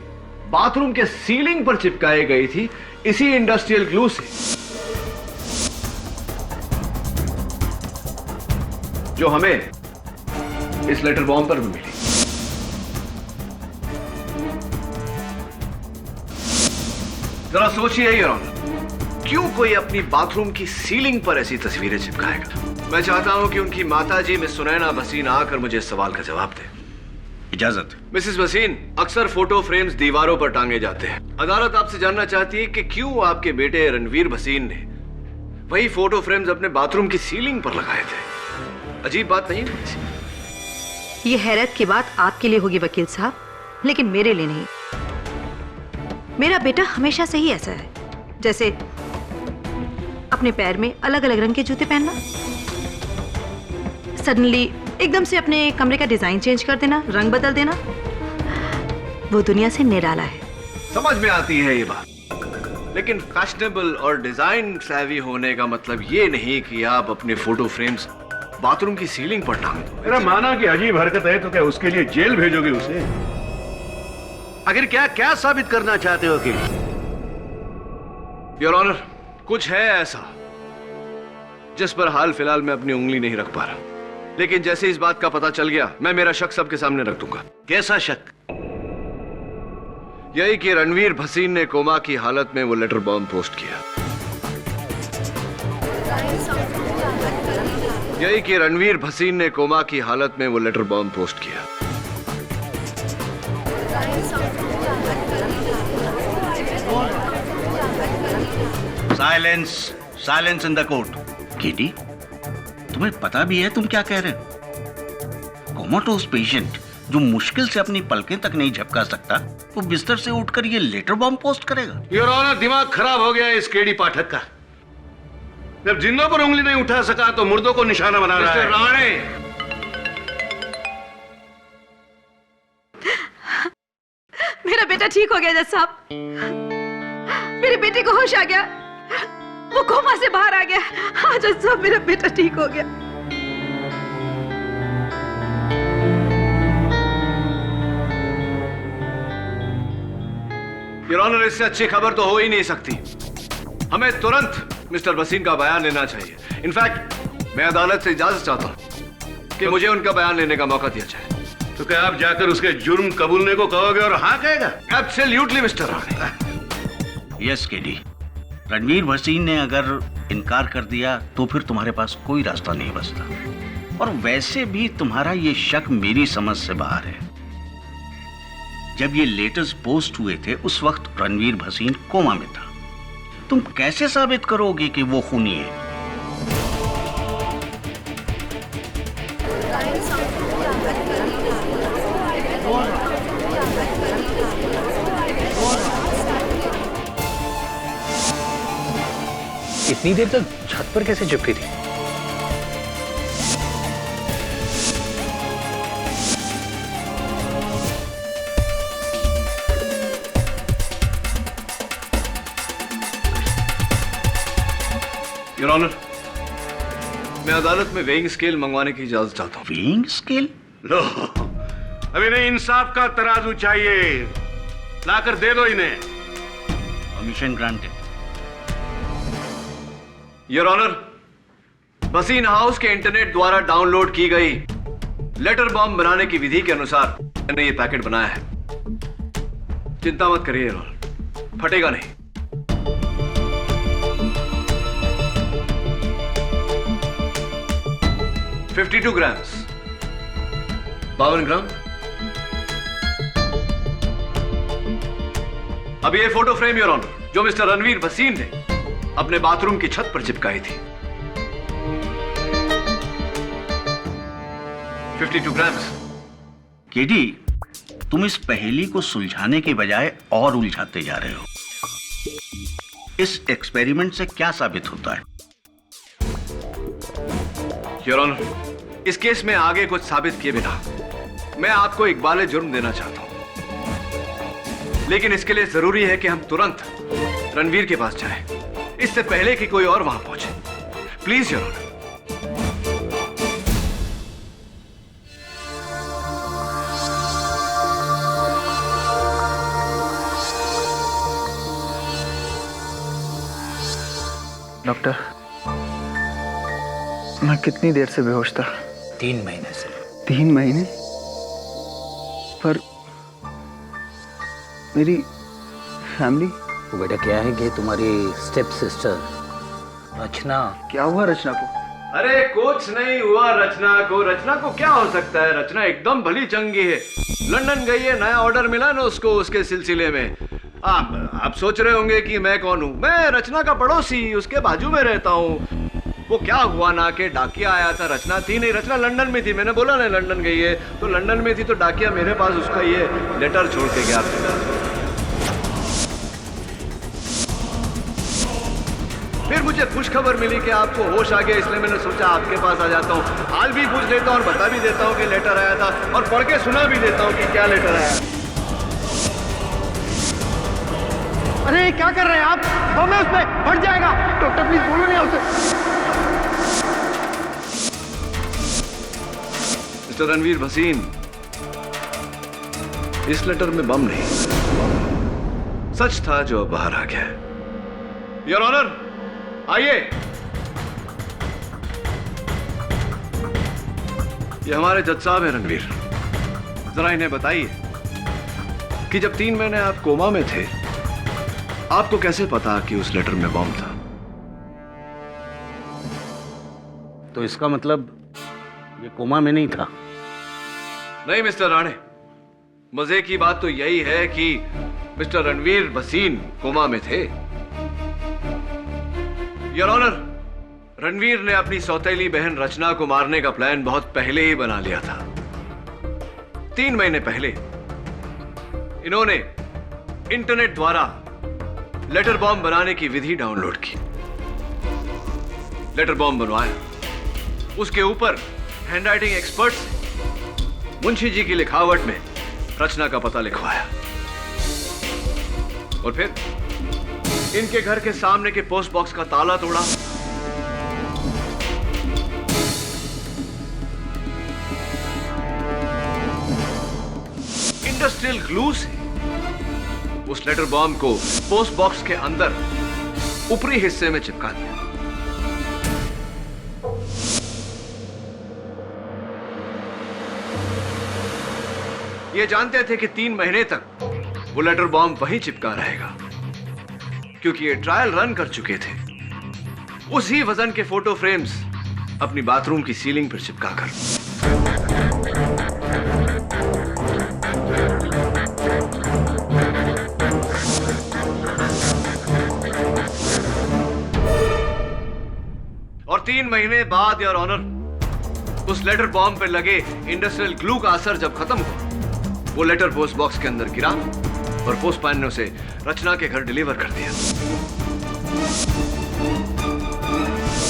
बाथरूम के सीलिंग पर चिपकाई गई थी इसी इंडस्ट्रियल ग्लू से, जो हमें इस लेटर बॉम्ब पर भी मिली। जरा सोचिए योर ऑनर, क्यों कोई अपनी बाथरूम की सीलिंग पर ऐसी तस्वीरें चिपकाएगा? मैं चाहता हूं कि उनकी माताजी मिस सुनैना भसीन आकर मुझे इस सवाल का जवाब दे। इजाजत। मिसेस भसीन, अक्सर फोटो फ्रेम्स दीवारों पर टांगे जाते हैं। अदालत आपसे जानना चाहती है कि क्यों आपके बेटे रणवीर भसीन ने वही फोटो फ्रेम्स अपने बाथरूम की सीलिंग पर लगाए थे। अजीब बात नहीं है? ये हैरत की बात आपके लिए होगी वकील साहब, लेकिन मेरे लिए नहीं। मेरा बेटा हमेशा से ही ऐसा है, जैसे अपने पैर में अलग अलग रंग के जूते पहनना, सडनली एकदम से अपने कमरे का डिजाइन चेंज कर देना, रंग बदल देना। वो दुनिया से निराला है। समझ में आती है ये बात, लेकिन फैशनेबल और डिजाइन सैवी होने का मतलब ये नहीं कि आप अपने फोटो फ्रेम्स बाथरूम की सीलिंग पर टांग दो। मेरा माना कि अजीब हरकत है तो क्या उसके लिए जेल भेजोगे उसे? आखिर क्या क्या साबित करना चाहते हो वकील? योर ऑनर, कुछ है ऐसा जिस पर हाल फिलहाल मैं अपनी उंगली नहीं रख पा रहा। लेकिन जैसे इस बात का पता चल गया, मैं मेरा शक सबके सामने रख दूंगा। कैसा शक? यही कि रणवीर भसीन ने कोमा की हालत में वो लेटर बॉम्ब पोस्ट किया। यही कि रणवीर भसीन ने कोमा की हालत में वो लेटर बॉम्ब पोस्ट किया। Silence, silence in the court. KD, तुम्हें पता भी है तुम क्या कह रहे हो? कोमाटोस पेशेंट जो मुश्किल से अपनी पलकें तक नहीं झपका सकता, वो बिस्तर से उठकर ये लेटर बॉम्ब पोस्ट करेगा? योर ऑनर, दिमाग खराब हो गया है इस केडी पाठक का। जब जिंदों पर उंगली नहीं उठा सका तो मुर्दों को निशाना बना रहा है। राणे, मेरा बेटा ठीक हो गया जज साहब। मेरे बेटे को होश आ गया, वो कोमा से बाहर आ गया। हाँ जज साहब, मेरा बेटा ठीक हो गया। योर ऑनर, इससे अच्छी खबर तो हो ही नहीं सकती। हमें तुरंत मिस्टर भसीन का बयान लेना चाहिए। इनफैक्ट मैं अदालत से इजाजत चाहता हूं कि मुझे उनका बयान लेने का मौका दिया जाए। तो क्या आप जाकर उसके जुर्म कबूलने को कहोगे और हाँ कहेगा? Absolutely mister Rane. Yes KD, Ranveer Bhasin ने अगर इनकार कर दिया तो फिर तुम्हारे पास कोई रास्ता नहीं बचता। और वैसे भी तुम्हारा ये शक मेरी समझ से बाहर है। जब ये लेटर्स पोस्ट हुए थे उस वक्त रणवीर भसीन कोमा में था। तुम कैसे साबित करोगे कि वो खूनी है? इतनी देर तक छत पर कैसे चिपकी थी? योर ऑनर, मैं अदालत में वेइंग स्केल मंगवाने की इजाजत चाहता हूँ। Weighing scale? लो, अभी नहीं, इंसाफ का तराजू चाहिए। लाकर दे दो इन्हें। Permission granted. Your honour, Bhasin house के इंटरनेट द्वारा डाउनलोड की गई लेटर बॉम्ब बनाने की विधि के अनुसार मैंने ये पैकेट बनाया है। चिंता मत करिए योर ऑनर, फटेगा नहीं। $52 ग्राम्स, 52 ग्राम। अब ये फोटो फ्रेम योर ऑनर, जो मिस्टर रणवीर भसीन ने अपने बाथरूम की छत पर चिपकाई थी। 52 ग्राम्स। केडी, तुम इस पहेली को सुलझाने के बजाय और उलझाते जा रहे हो। इस एक्सपेरिमेंट से क्या साबित होता है? योर ऑनर, इस केस में आगे कुछ साबित किए बिना मैं आपको इकबाल जुर्म देना चाहता हूं। लेकिन इसके लिए जरूरी है कि हम तुरंत रणवीर के पास जाएं, इससे पहले कि कोई और वहां पहुंचे। Please your honour. डॉक्टर, मैं कितनी देर से बेहोश था? 3 महीने से। 3 महीने? पर मेरी फैमिली? वो बेटा क्या है कि तुम्हारी स्टेप सिस्टर रचना। क्या हुआ रचना को? अरे कुछ नहीं हुआ रचना को। रचना को क्या हो सकता है? रचना एकदम भली चंगी है। लंदन गई है, नया ऑर्डर मिला ना उसको, उसके सिलसिले में। आप सोच रहे होंगे कि मैं कौन हूँ। मैं रचना का पड़ोसी, उसके बाजू में रहता हूँ। वो क्या हुआ ना कि डाकिया आया था, रचना थी नहीं। रचना लंदन में थी, मैंने बोला ना लंदन गई है, तो लंदन में थी तो डाकिया मेरे पास उसका ये लेटर छोड़ के गया था। फिर मुझे खुशखबर मिली कि आपको होश आ गया, इसलिए मैंने सोचा आपके पास आ जाता हूँ। हाल भी पूछ लेता हूँ और बता भी देता हूँ कि लेटर आया था, और पढ़ के सुना भी देता हूँ कि क्या लेटर आया। अरे क्या कर रहे हैं आप? बम है उसमें, फट जाएगा। डॉक्टर प्लीज बोलो नहीं उसे। मिस्टर रणवीर भसीन, इस लेटर में बम नहीं, सच था जो बाहर आ गया। योर ऑनर, आइए। ये हमारे जज साहब हैं रणवीर। जरा इन्हें बताइए कि जब 3 महीने आप कोमा में थे, आपको कैसे पता कि उस लेटर में बॉम्ब था? तो इसका मतलब ये कोमा में नहीं था? नहीं मिस्टर राणे, मजे की बात तो यही है कि मिस्टर रणवीर भसीन कोमा में थे। योर ऑनर, रणवीर ने अपनी सौतेली बहन रचना को मारने का प्लान बहुत पहले ही बना लिया था। 3 महीने पहले इन्होंने इंटरनेट द्वारा लेटर बॉम्ब बनाने की विधि डाउनलोड की, लेटर बॉम्ब बनवाया, उसके ऊपर हैंडराइटिंग एक्सपर्ट से मुंशी जी की लिखावट में रचना का पता लिखवाया और फिर इनके घर के सामने के पोस्ट बॉक्स का ताला तोड़ा। इंडस्ट्रियल ग्लू से उस लेटर बॉम्ब को पोस्ट बॉक्स के अंदर ऊपरी हिस्से में चिपका दिया। ये जानते थे कि 3 महीने तक वो लेटर बॉम्ब वहीं चिपका रहेगा, क्योंकि ये ट्रायल रन कर चुके थे उसी वजन के फोटो फ्रेम्स अपनी बाथरूम की सीलिंग पर चिपकाकर। और 3 महीने बाद योर ऑनर, उस लेटर बॉम्ब पर लगे इंडस्ट्रियल ग्लू का असर जब खत्म हुआ, वो लेटर पोस्ट बॉक्स के अंदर गिरा और पोस्टमैन ने उसे रचना के घर डिलीवर कर दिया।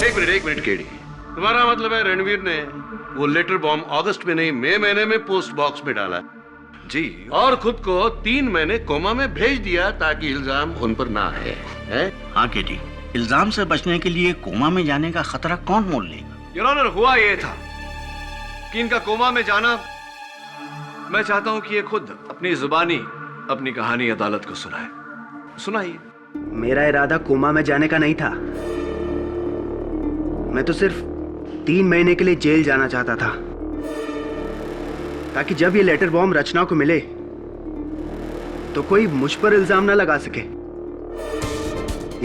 एक मिनट केडी, तुम्हारा मतलब है रणवीर ने वो लेटर बॉम्ब अगस्त में नहीं, मई महीने में पोस्ट बॉक्स में डाला? जी। और खुद को 3 महीने कोमा में भेज दिया ताकि इल्जाम उन पर ना है? हाँ केडी, इल्जाम से बचने के लिए कोमा में जाने का खतरा कौन मोल लेगा? योर ऑनर, हुआ ये था कि इनका कोमा में जाना, मैं चाहता हूं कि ये खुद अपनी जुबानी अपनी कहानी अदालत को सुनाए। सुनाइए। मेरा इरादा कोमा में जाने का नहीं था। मैं तो सिर्फ 3 महीने के लिए जेल जाना चाहता था, ताकि जब ये लेटर बॉम्ब रचना को मिले तो कोई मुझ पर इल्जाम ना लगा सके।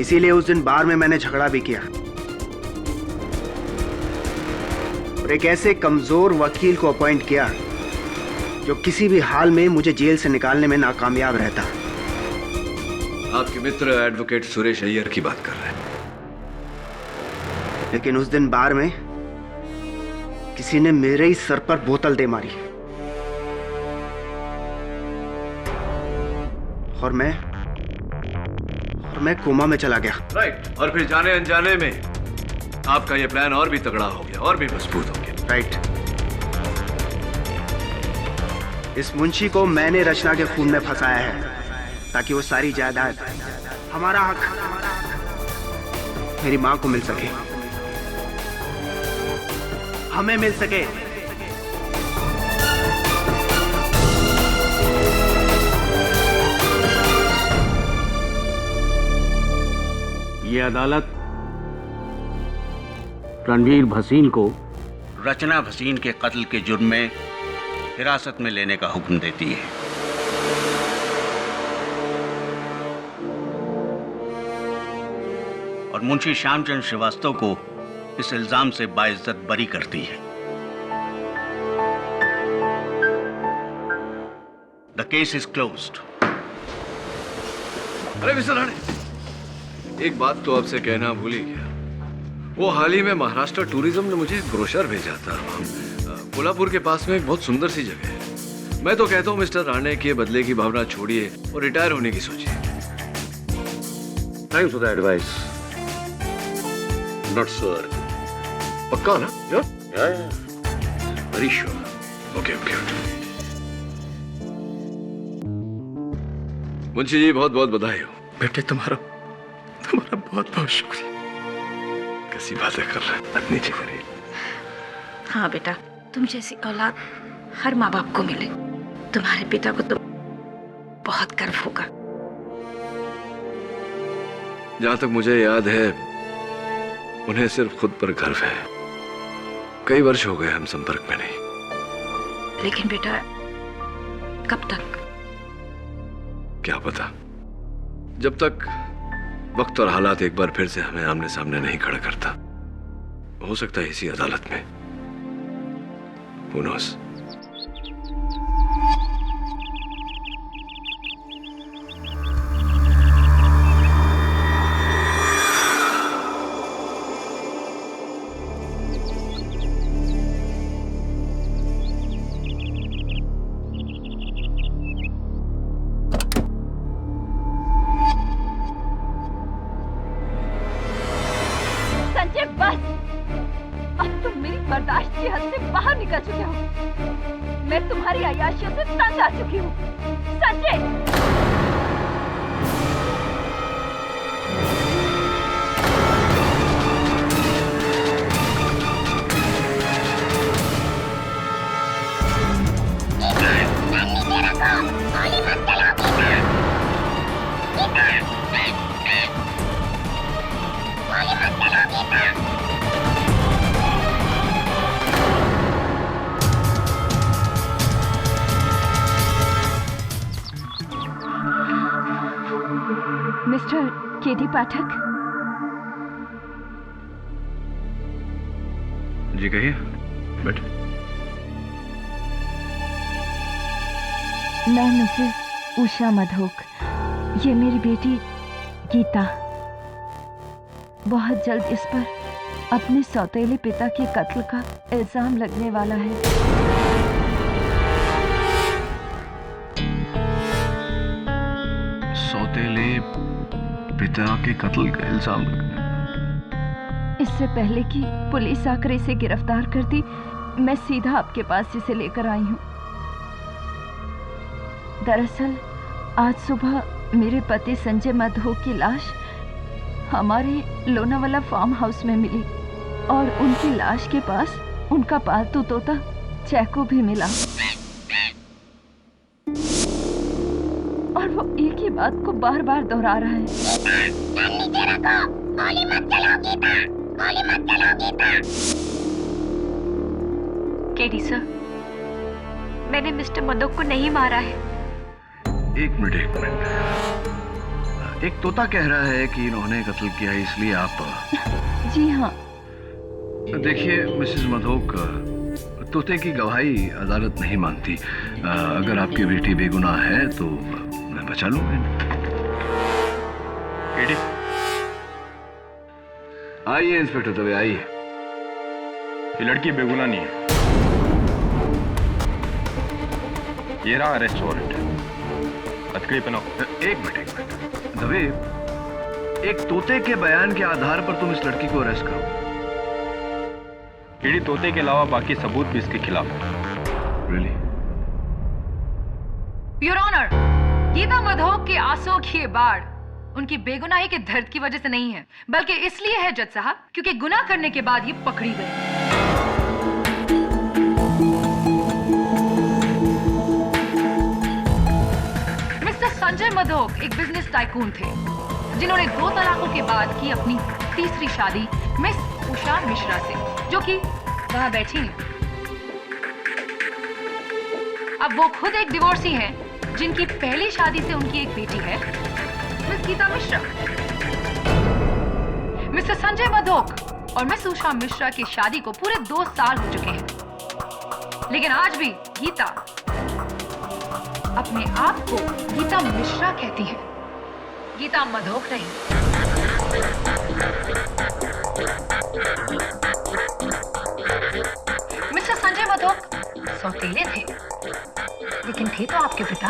इसीलिए उस दिन बार में मैंने झगड़ा भी किया और एक ऐसे कमजोर वकील को अपॉइंट किया जो किसी भी हाल में मुझे जेल से निकालने में नाकामयाब रहता। आपके मित्र एडवोकेट सुरेश अय्यर की बात कर रहे हैं। लेकिन उस दिन बार में किसी ने मेरे ही सर पर बोतल दे मारी और मैं कोमा में चला गया। राइट। और फिर जाने अनजाने में आपका यह प्लान और भी तगड़ा हो गया और भी मजबूत हो गया। राइट। इस मुंशी को मैंने रचना के खून में फंसाया है ताकि वो सारी जायदाद, हमारा हक मेरी मां को मिल सके, हमें मिल सके। ये अदालत रणवीर भसीन को रचना भसीन के कत्ल के जुर्म में हिरासत में लेने का हुक्म देती है। और मुंशी श्यामचंद श्रीवास्तव को इस इल्जाम से बाइज्जत बरी करती है। The case is closed. अरे मिस्टर राणे, एक बात तो आपसे कहना भूल ही गया। वो हाल ही में महाराष्ट्र टूरिज्म ने मुझे एक ब्रोशर भेजा था। कोल्हापुर के पास में एक बहुत सुंदर सी जगह है। मैं तो कहता हूँ मिस्टर राणे के बदले की भावना छोड़िए और रिटायर होने की सोचिए। Thanks for the advice. Not sure. पक्का ना? Very sure. Okay okay. Munshi ji, बहुत बहुत बधाई हो। बेटे, तुम्हारा बहुत बहुत शुक्रिया। कैसी बातें कर रहे हैं, नीचे करिए। हाँ बेटा, तुम जैसी औलाद हर माँ बाप को मिले। तुम्हारे पिता को तो बहुत गर्व होगा। जहां तक मुझे याद है, उन्हें सिर्फ खुद पर गर्व है। कई वर्ष हो गए हम संपर्क में नहीं। लेकिन बेटा कब तक? क्या पता, जब तक वक्त और हालात एक बार फिर से हमें आमने सामने नहीं खड़ा करता। हो सकता है इसी अदालत में। Who knows? संजय बस, अब तुम मेरी बर्दाश्त की हद से बाहर निकल चुके हो। मैं तुम्हारी अय्याशियों से तंग आ चुकी हूँ। संजय! मिस्टर केडी पाठक, जी कहिए। बैठ। मैं मिसेस उषा मधोक, ये मेरी बेटी गीता। बहुत जल्द इस पर अपने सौतेले पिता के कत्ल का इल्जाम लगने वाला है। सौतेले पिता के कत्ल का इल्जाम लगना? इससे पहले कि पुलिस आकर इसे गिरफ्तार करती, मैं सीधा आपके पास इसे लेकर आई हूँ। दरअसल आज सुबह मेरे पति संजय मधोक की लाश हमारे लोनावाला फार्म हाउस में मिली और उनकी लाश के पास उनका पालतू तोता चैको भी मिला। और वो एक ही बात को बार बार दोहरा रहा है। केडी सर, मैंने मिस्टर मधोक को नहीं मारा है। एक मिनट। एक तोता कह रहा है कि इन्होंने कत्ल किया है, इसलिए आप? जी हाँ। देखिए मिसेस मधोक, तोते की गवाही अदालत नहीं मानती। अगर आपकी बेटी बेगुनाह है तो मैं बचा लूंगा। आइए इंस्पेक्टर दवे, आइए। ये लड़की बेगुनाह नहीं है। ये रहा अरेस्ट वारंट। हथकड़ी पहनाओ। एक मिनट दवे, एक तोते के बयान के आधार पर तुम इस लड़की को अरेस्ट करो? केडी, तोते के अलावा बाकी सबूत भी इसके खिलाफ है। Really? Your honour, Geeta Madhok के आंसुओं की ये बाढ़ उनकी बेगुनाही के दर्द की वजह से नहीं है, बल्कि इसलिए है जज साहब क्योंकि गुनाह करने के बाद ये पकड़ी गई। मिस्टर संजय मधोक एक बिजनेस टाइकून थे जिन्होंने 2 तलाकों के बाद की अपनी तीसरी शादी मिस उषा मिश्रा से, जो कि वहां बैठी हैं। अब वो खुद एक डिवोर्सी हैं, जिनकी पहली शादी से उनकी एक बेटी है, मिस गीता मिश्रा। मिस्टर संजय मधोक और मिस उषा मिश्रा की शादी को पूरे 2 साल हो चुके हैं, लेकिन आज भी गीता अपने आप को गीता मिश्रा कहती है, गीता मधोक नहीं। मिस्टर संजय मधोक सौतेले थे, लेकिन थे तो आपके पिता।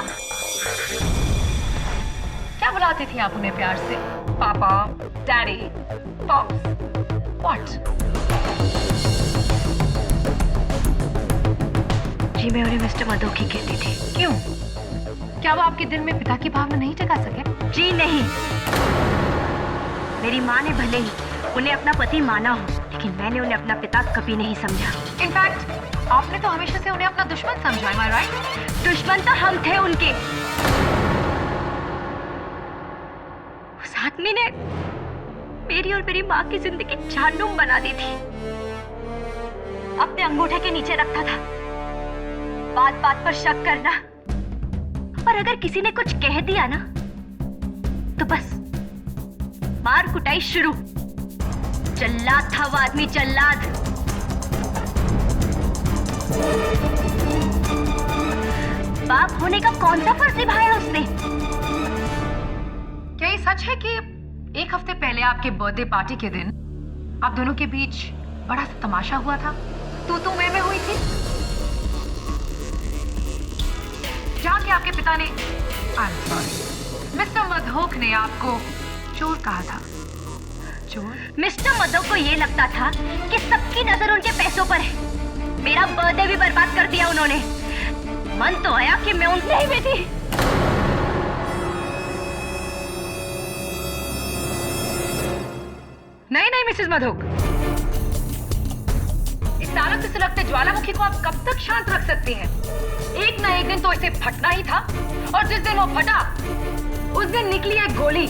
क्या बुलाते थे आप उन्हें प्यार से? पापा, डैडी, पॉप्स, व्हाट? जी मैं उन्हें मिस्टर मधोक ही कहती थी। क्यों? क्या वो आपके दिल में पिता की भावना नहीं जगा सके? जी नहीं। मेरी माँ ने भले ही उन्हें अपना पति माना हो, लेकिन मैंने उन्हें अपना पिता कभी नहीं समझा। इनफैक्ट आपने तो हमेशा से उन्हें अपना दुश्मन समझा, am I right? दुश्मन तो हम थे उनके। उस आदमी ने मेरी और मेरी माँ की जिंदगी झाड़ूम बना दी थी। अपने अंगूठे के नीचे रखता था बात बात पर शक करना, और अगर किसी ने कुछ कह दिया ना तो बस मार कुटाई शुरू। जल्लाद था वो आदमी, जल्लाद। बाप होने का कौन सा फर्ज निभाया उसने? क्या ये सच है कि एक हफ्ते पहले आपके बर्थडे पार्टी के दिन आप दोनों के बीच बड़ा सा तमाशा हुआ था? तू मैं हुई थी, जहाँ के आपके पिता ने मिस्टर मधोक ने आपको चोर कहा था। चोर? मिस्टर मधोक को ये लगता था कि सबकी नजर उनके पैसों पर है। मेरा बर्थडे भी बर्बाद कर दिया उन्होंने। मन तो आया कि मैं उनसे ही बेटी। नहीं मिसेस मधोक, इस तारों से सुलगते ज्वालामुखी को आप कब तक शांत रख सकती हैं? एक ना एक दिन तो इसे फटना ही था, और जिस दिन वो फटा उस दिन निकली एक गोली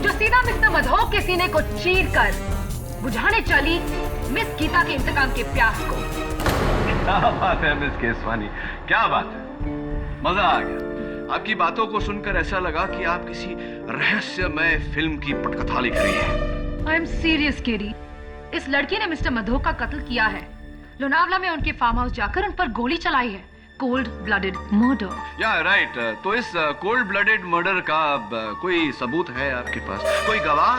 जो सीधा मिस्टर मधोक के सीने को चीरकर बुझाने चली मिस गीता के इंतकाम के प्यास को। क्या बात है मिस केसवानी, क्या बात है, मजा आ गया। आपकी बातों को सुनकर ऐसा लगा कि आप किसी रहस्यमय फिल्म की पटकथा लिख रही हैं। आई एम सीरियस केडी, इस लड़की ने मिस्टर मधोक का कत्ल किया है। लोनावला में उनके फार्म हाउस जाकर उन पर गोली चलाई है। Cold blooded murder. या राइट। तो इस कोल्ड ब्लडेड मर्डर का कोई सबूत है आपके पास? कोई गवाह?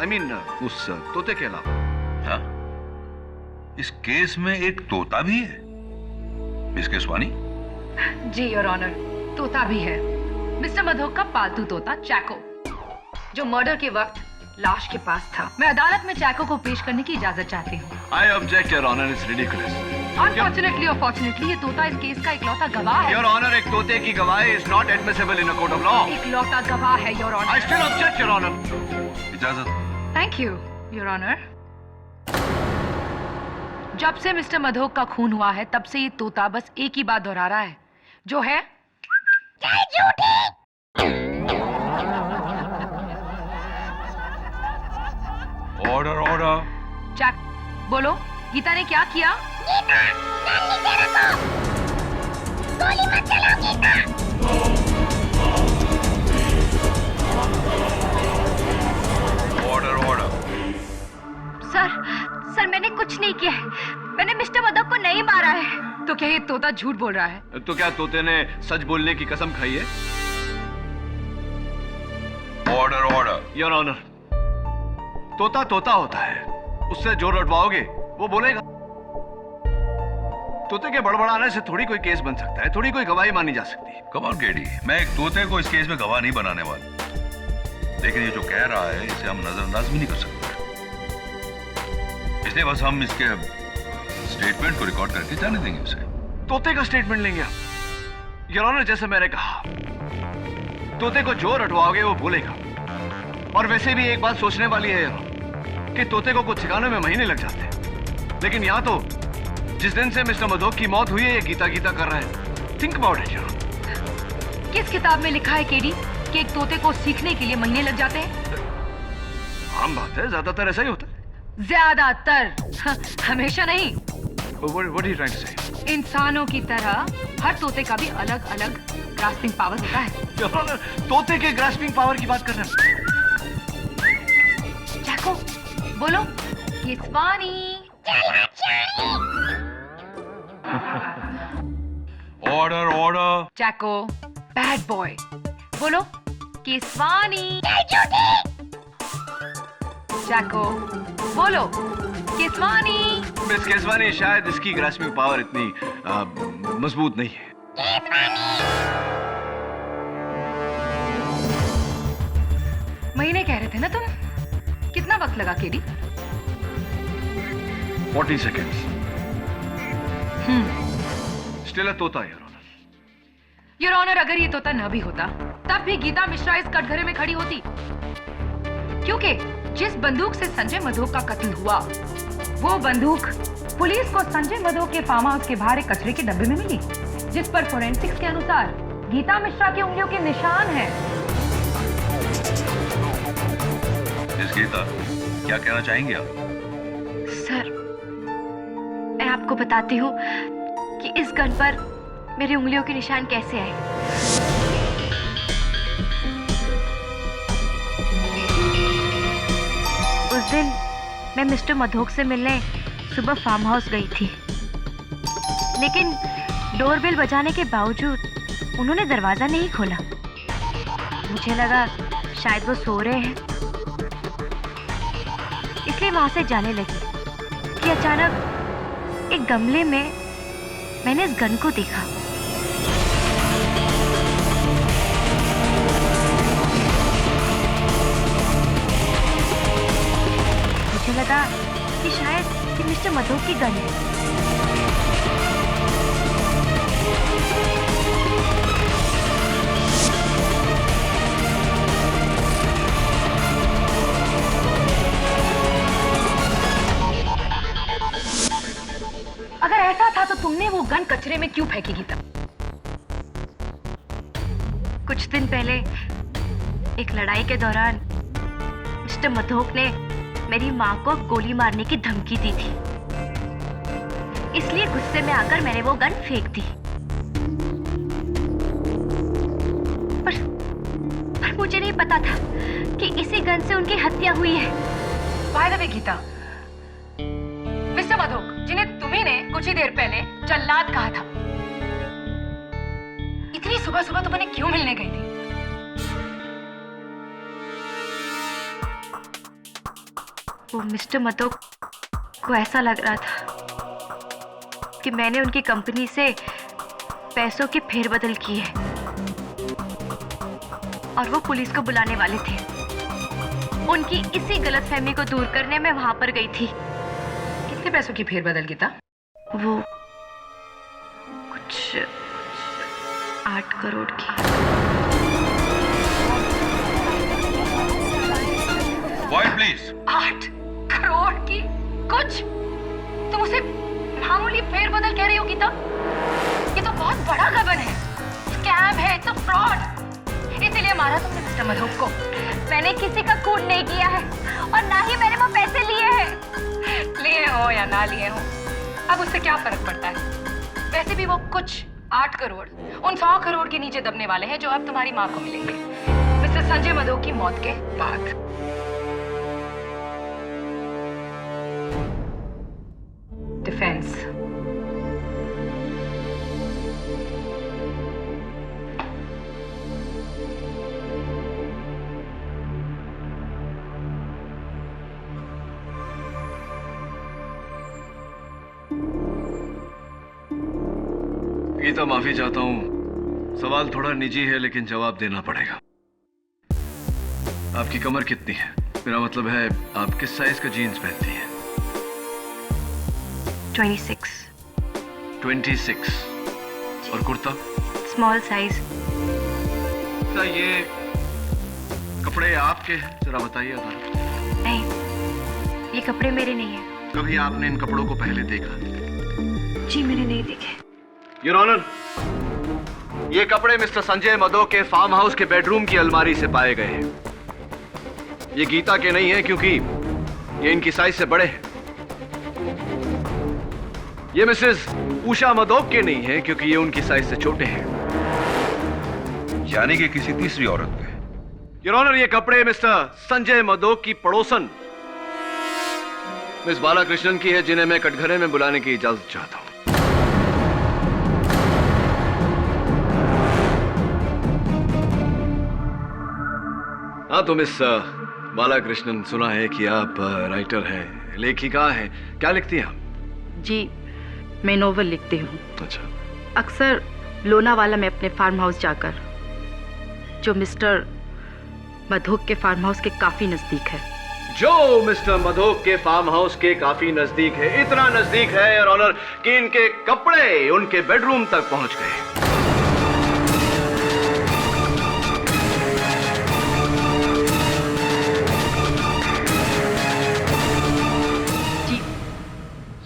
आई मीन उस तोते के अलावा? हाँ, इस केस में एक तोता भी है मिस केसवानी? जी योर ऑनर, तोता भी है। मिस्टर मधोक का पालतू तोता चैको, जो मर्डर के वक्त लाश के पास था। मैं अदालत में चैको को पेश करने की इजाजत चाहती हूँ। I object, Your Honor, it's ridiculous. Unfortunately or fortunately, ये तोता इस केस का इकलौता गवाह है। Your Honor, एक तोते की गवाही is not admissible in a court of law. इकलौता गवाह है, Your Honor. I still object, Your Honor. इजाजत। Thank you, Your Honor. जब से मिस्टर मधोक का खून हुआ है, तब से ये तोता बस एक ही बात दोहरा रहा है, जो है ऑर्डर ऑर्डर। चैक, बोलो, गीता ने क्या किया? गीता, गोली मत चलाओ गीता। Order order. सर मैंने कुछ नहीं किया है। मैंने मिस्टर मधोक को नहीं मारा है। तो क्या ये तोता झूठ बोल रहा है? तो क्या तोते ने सच बोलने की कसम खाई है? Order order. योर ऑनर, तोता तोता होता है, उससे जो रटवाओगे वो बोलेगा। तोते के बड़बड़ाने से थोड़ी कोई केस बन सकता है, थोड़ी कोई गवाही मानी जा सकती है। कम ऑन केडी, मैं एक तोते को इस केस में गवाह नहीं बनाने वाला, लेकिन ये जो कह रहा है इसे हम नजरअंदाज भी नहीं कर सकते, इसलिए बस हम इसके स्टेटमेंट को रिकॉर्ड करके जाने देंगे उसे। तोते का स्टेटमेंट लेंगे आप? योर ऑनर, जैसे मैंने कहा, तोते को जो रटवाओगे वो बोलेगा। और वैसे भी एक बात सोचने वाली है कि तोते को कुछ सिखाने में महीने लग जाते हैं, लेकिन यहाँ तो जिस दिन से मिस्टर मधोक की मौत हुई है ये गीता गीता कर रहा है। थिंक अबाउट इट यार। किस किताब में लिखा है केडी कि एक तोते को सीखने के लिए महीने लग जाते हैं? आम बात है, ज्यादातर ऐसा ही होता है। ज्यादातर, हमेशा नहीं। What are you trying to say? इंसानों की तरह हर तोते का भी अलग अलग ग्रास्पिंग पावर होता है। तोते के ग्रास्पिंग पावर की बात कर रहे हैं? चैको, बोलो, it's funny. Order order. Chaco, bad boy, बोलो, किस्वानी। चैको, बोलो, किस्वानी। मिस केसवानी, शायद इसकी ग्रास्पिंग पावर इतनी मजबूत नहीं है। महीने कह रहे थे ना तुम? कितना वक्त लगा केडी? 40 seconds. Still a तोता, योर ऑनर। योर ऑनर, अगर ये तोता न भी होता, तब भी गीता मिश्रा इस कटघरे में खड़ी होती, क्योंकि जिस बंदूक से संजय मधोक का कत्ल हुआ, वो बंदूक पुलिस को संजय मधोक के फार्म हाउस के बाहर एक कचरे के डब्बे में मिली, जिस पर फोरेंसिक्स के अनुसार गीता मिश्रा की उंगलियों के निशान हैं। गीता, क्या कहना चाहेंगे आप? सर, मैं आपको बताती हूँ कि इस गन पर मेरी उंगलियों के निशान कैसे आए। उस दिन मैं मिस्टर मधोक से मिलने सुबह फार्म हाउस गई थी, लेकिन डोरबेल बजाने के बावजूद उन्होंने दरवाजा नहीं खोला। मुझे लगा शायद वो सो रहे हैं, इसलिए वहां से जाने लगी कि अचानक एक गमले में मैंने इस गन को देखा। मुझे लगा कि शायद ये मिस्टर मधोक की गन है। अगर ऐसा था तो तुमने वो गन कचरे में क्यों फेंकी गीता? कुछ दिन पहले एक लड़ाई के दौरान मिस्टर मधोक ने मेरी माँ को गोली मारने की धमकी दी थी, इसलिए गुस्से में आकर मैंने वो गन फेंक दी। पर मुझे नहीं पता था कि इसी गन से उनकी हत्या हुई है। By the way Geeta, mister Madhok जिन्हें तुम्ही ने कुछ ही देर पहले जल्लाद कहा था, इतनी सुबह सुबह तुम्हें क्यों मिलने गई थी? वो मिस्टर मधोक को ऐसा लग रहा था कि मैंने उनकी कंपनी से पैसों की फेरबदल की है और वो पुलिस को बुलाने वाले थे। उनकी इसी गलतफहमी को दूर करने में वहां पर गई थी। कितने पैसों की फेरबदल गीता? वो कुछ 8 करोड़ की। Quiet, please. 8 करोड़ की? कुछ? तुम उसे मामूली फेरबदल कह रही हो गीता? ये तो बहुत बड़ा गबन है, स्कैम है, इट्स अ फ्रॉड। इसीलिए मारा तुमने मिस्टर मधोक को। मैंने किसी का खून नहीं किया है और ना ही मैंने वो पैसे लिए हैं। लिए हो या ना लिए हो, अब उससे क्या फर्क पड़ता है? वैसे भी वो कुछ 8 करोड़ उन 100 करोड़ के नीचे दबने वाले हैं जो अब तुम्हारी माँ को मिलेंगे मिस्टर संजय मधोक की मौत के बाद। डिफेंस। गीता, माफी चाहता हूं, सवाल थोड़ा निजी है लेकिन जवाब देना पड़ेगा। आपकी कमर कितनी है? मेरा मतलब है आप किस साइज का जीन्स पहनती हैं? 26। 26। और कुर्ता? Small size. क्या ये कपड़े आपके हैं? जरा बताइए। नहीं, ये कपड़े मेरे नहीं हैं। कभी आपने इन कपड़ों को पहले देखा? जी मैंने नहीं देखे। योर ऑनर, ये कपड़े मिस्टर संजय मधोक के फार्म हाउस के बेडरूम की अलमारी से पाए गए हैं। ये गीता के नहीं है क्योंकि ये इनकी साइज से बड़े हैं। ये मिसेस उषा मधोक के नहीं है क्योंकि ये उनकी साइज से छोटे हैं। यानी कि किसी तीसरी औरत के। योर ऑनर, ये कपड़े मिस्टर संजय मधोक की पड़ोसन मिस बालाकृष्णन की है, जिन्हें मैं कटघरे में बुलाने की इजाजत चाहता हूं। हाँ तो मिस बालाकृष्णन, सुना है कि आप राइटर हैं, लेखिका हैं। क्या लिखती हैं आप? जी मैं नोवेल लिखती हूँ। अच्छा। अक्सर लोनावाला में अपने फार्म हाउस जाकर, जो मिस्टर मधोक के फार्म हाउस के काफी नजदीक है। जो मिस्टर मधोक के फार्म हाउस के काफी नजदीक है, इतना नजदीक है योर ऑनर कि इनके कपड़े उनके बेडरूम तक पहुंच गए।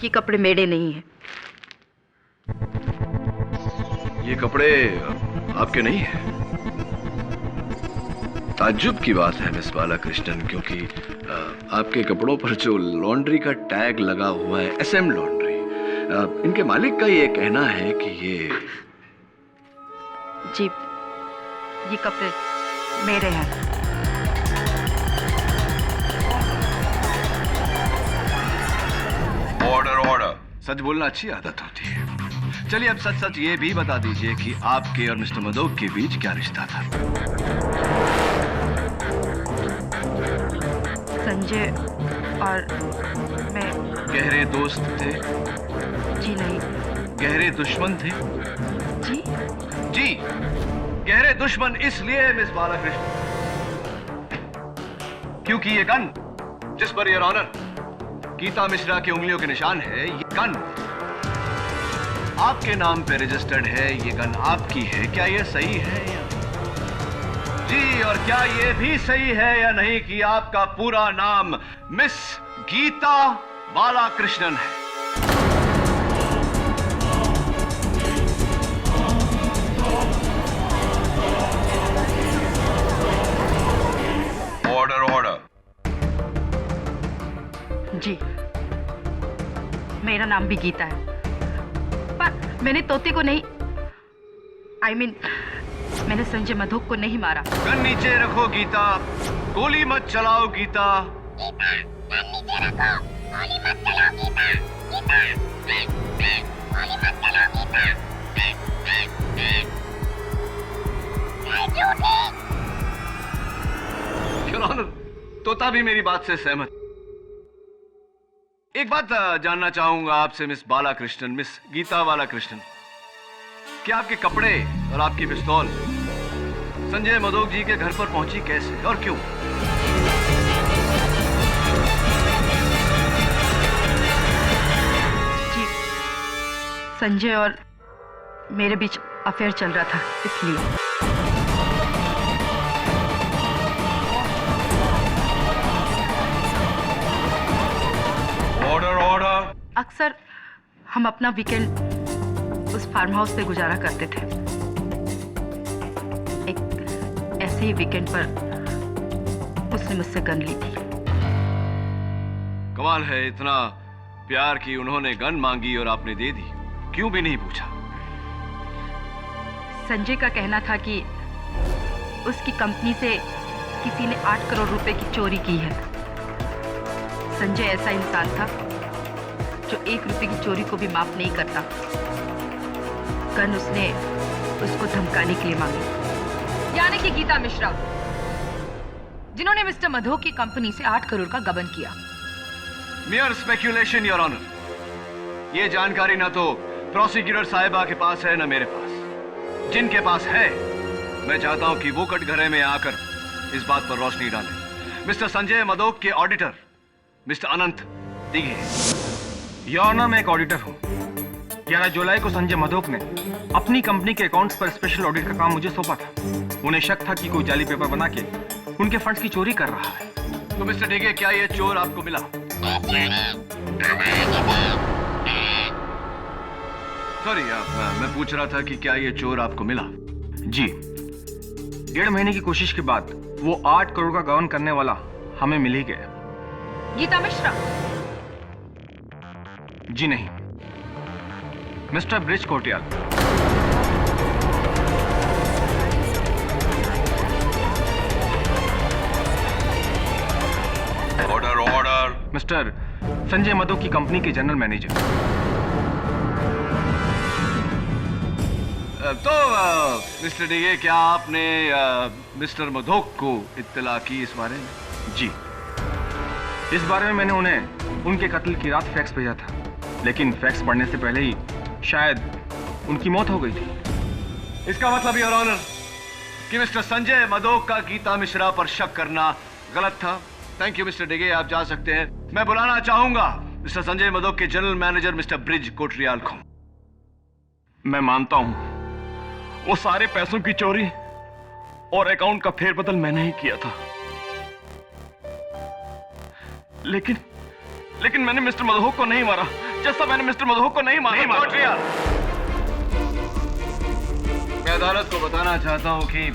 ये कपड़े मेरे नहीं हैं। ये कपड़े आपके नहीं हैं? ताज्जुब की बात है मिस बालाकृष्णन, क्योंकि आपके कपड़ों पर जो लॉन्ड्री का टैग लगा हुआ है, SM लॉन्ड्री, इनके मालिक का ये कहना है कि ये जी, ये कपड़े मेरे हैं। Order order. सच बोलना अच्छी आदत होती है। चलिए अब सच सच ये भी बता दीजिए कि आपके और मिस्टर मदोक के बीच क्या रिश्ता था? संजय और मैं गहरे दोस्त थे? जी नहीं। गहरे दुश्मन थे? जी जी, गहरे दुश्मन इसलिए मिस बालाकृष्ण क्योंकि ये गन जिस per your honour Gita Mishra की उंगलियों के निशान है, ये गन आपके नाम पे रजिस्टर्ड है। ये गन आपकी है। क्या ये सही है या जी? और क्या ये भी सही है या नहीं कि आपका पूरा नाम मिस गीता बालाकृष्णन है? Order order. जी, मेरा नाम भी गीता है, पर मैंने तोते को नहीं, मैंने संजय मधोक को नहीं मारा। गन नीचे रखो गीता, गोली मत चलाओ गीता। योर ऑनर, तोता भी मेरी बात से सहमत। एक बात जानना चाहूंगा आपसे मिस बालाकृष्णन, मिस गीता बालाकृष्णन, क्या आपके कपड़े और आपकी पिस्तौल संजय मधोक जी के घर पर पहुंची कैसे और क्यों? जी, संजय और मेरे बीच अफेयर चल रहा था, इसलिए। Order order. अक्सर हम अपना वीकेंड उस फार्म हाउस पे गुजारा करते थे। एक ऐसे ही वीकेंड पर उसने मुझसे गन ली थी। कमाल है, इतना प्यार की उन्होंने गन मांगी और आपने दे दी, क्यों भी नहीं पूछा? संजय का कहना था कि उसकी कंपनी से किसी ने 8 करोड़ रुपए की चोरी की है। संजय ऐसा इंसान था जो 1 रुपए की चोरी को भी माफ नहीं करता। गन उसने उसको धमकाने के लिए मांगी। यानी कि गीता मिश्रा, जिन्होंने मिस्टर मधोक की कंपनी से 8 करोड़ का गबन किया। Mere speculation your honour. ये जानकारी ना तो प्रोसिक्यूटर साहिबा के पास है ना मेरे पास। जिनके पास है, मैं चाहता हूं कि वो कटघरे में आकर इस बात पर रोशनी डालें। मिस्टर संजय मधोक के auditor mister Anant Dighe. Your honour, मैं एक ऑडिटर हूँ। 11 जुलाई को संजय मधोक ने अपनी कंपनी के अकाउंट्स पर स्पेशल ऑडिट का काम मुझे सौंपा था। उन्हें शक था कि कोई जाली पेपर बना के उनके फंड्स की चोरी कर रहा है। तो मिस्टर डिगे, क्या ये चोर आपको मिला? सॉरी, मैं पूछ रहा था कि क्या ये चोर आपको मिला? जी, 1.5 महीने की कोशिश के बाद वो 8 करोड़ का गबन करने वाला हमें मिल ही गया। गीता मिश्रा? जी नहीं, mister bridge Kotiyal. Order order. Mister Sanjay Madhok की कंपनी के जनरल मैनेजर। तो मिस्टर डिगे, क्या आपने मिस्टर मधोक को इत्तला की इस बारे में? जी, इस बारे में मैंने उन्हें उनके कत्ल की रात फैक्स भेजा था, लेकिन फैक्स पढ़ने से पहले ही शायद उनकी मौत हो गई थी। इसका मतलब योर ऑनर कि मिस्टर संजय मधोक का गीता मिश्रा पर शक करना गलत था। थैंक यू मिस्टर डिगे, आप जा सकते हैं। मैं बुलाना चाहूंगा मिस्टर संजय मधोक के general manager mister bridge Kotriyal को। मैं मानता हूं वो सारे पैसों की चोरी और अकाउंट का फेरबदल मैंने ही किया था, लेकिन मैंने मिस्टर मधोक को नहीं मारा, जैसा मैंने मिस्टर मधोक को नहीं मारा। मैं अदालत को बताना चाहता हूं कि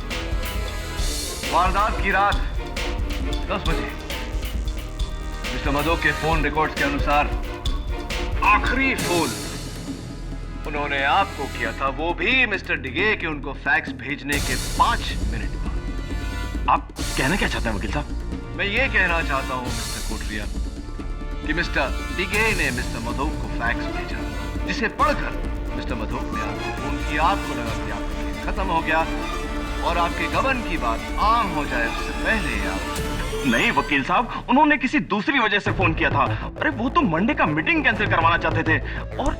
वारदात की रात 10 बजे मिस्टर मधोक के फोन रिकॉर्ड्स के अनुसार आखिरी फोन उन्होंने आपको किया था, वो भी मिस्टर डिगे के उनको फैक्स भेजने के 5 मिनट बाद। आप कहना क्या चाहते हैं वकील साहब? मैं ये कहना चाहता हूँ मिस्टर कोटरिया कि मिस्टर डिगे ने मिस्टर मधोक को फैक्स भेजा, जिसे पढ़कर मिस्टर मधोक ने आपको फोन किया। आपको लगा कि आपका केस खत्म हो गया और आपके गबन की बात आम हो जाए उससे पहले आप। नहीं वकील साहब, उन्होंने किसी दूसरी वजह से फोन किया था। अरे वो तो मंडे का मीटिंग कैंसिल करवाना चाहते थे और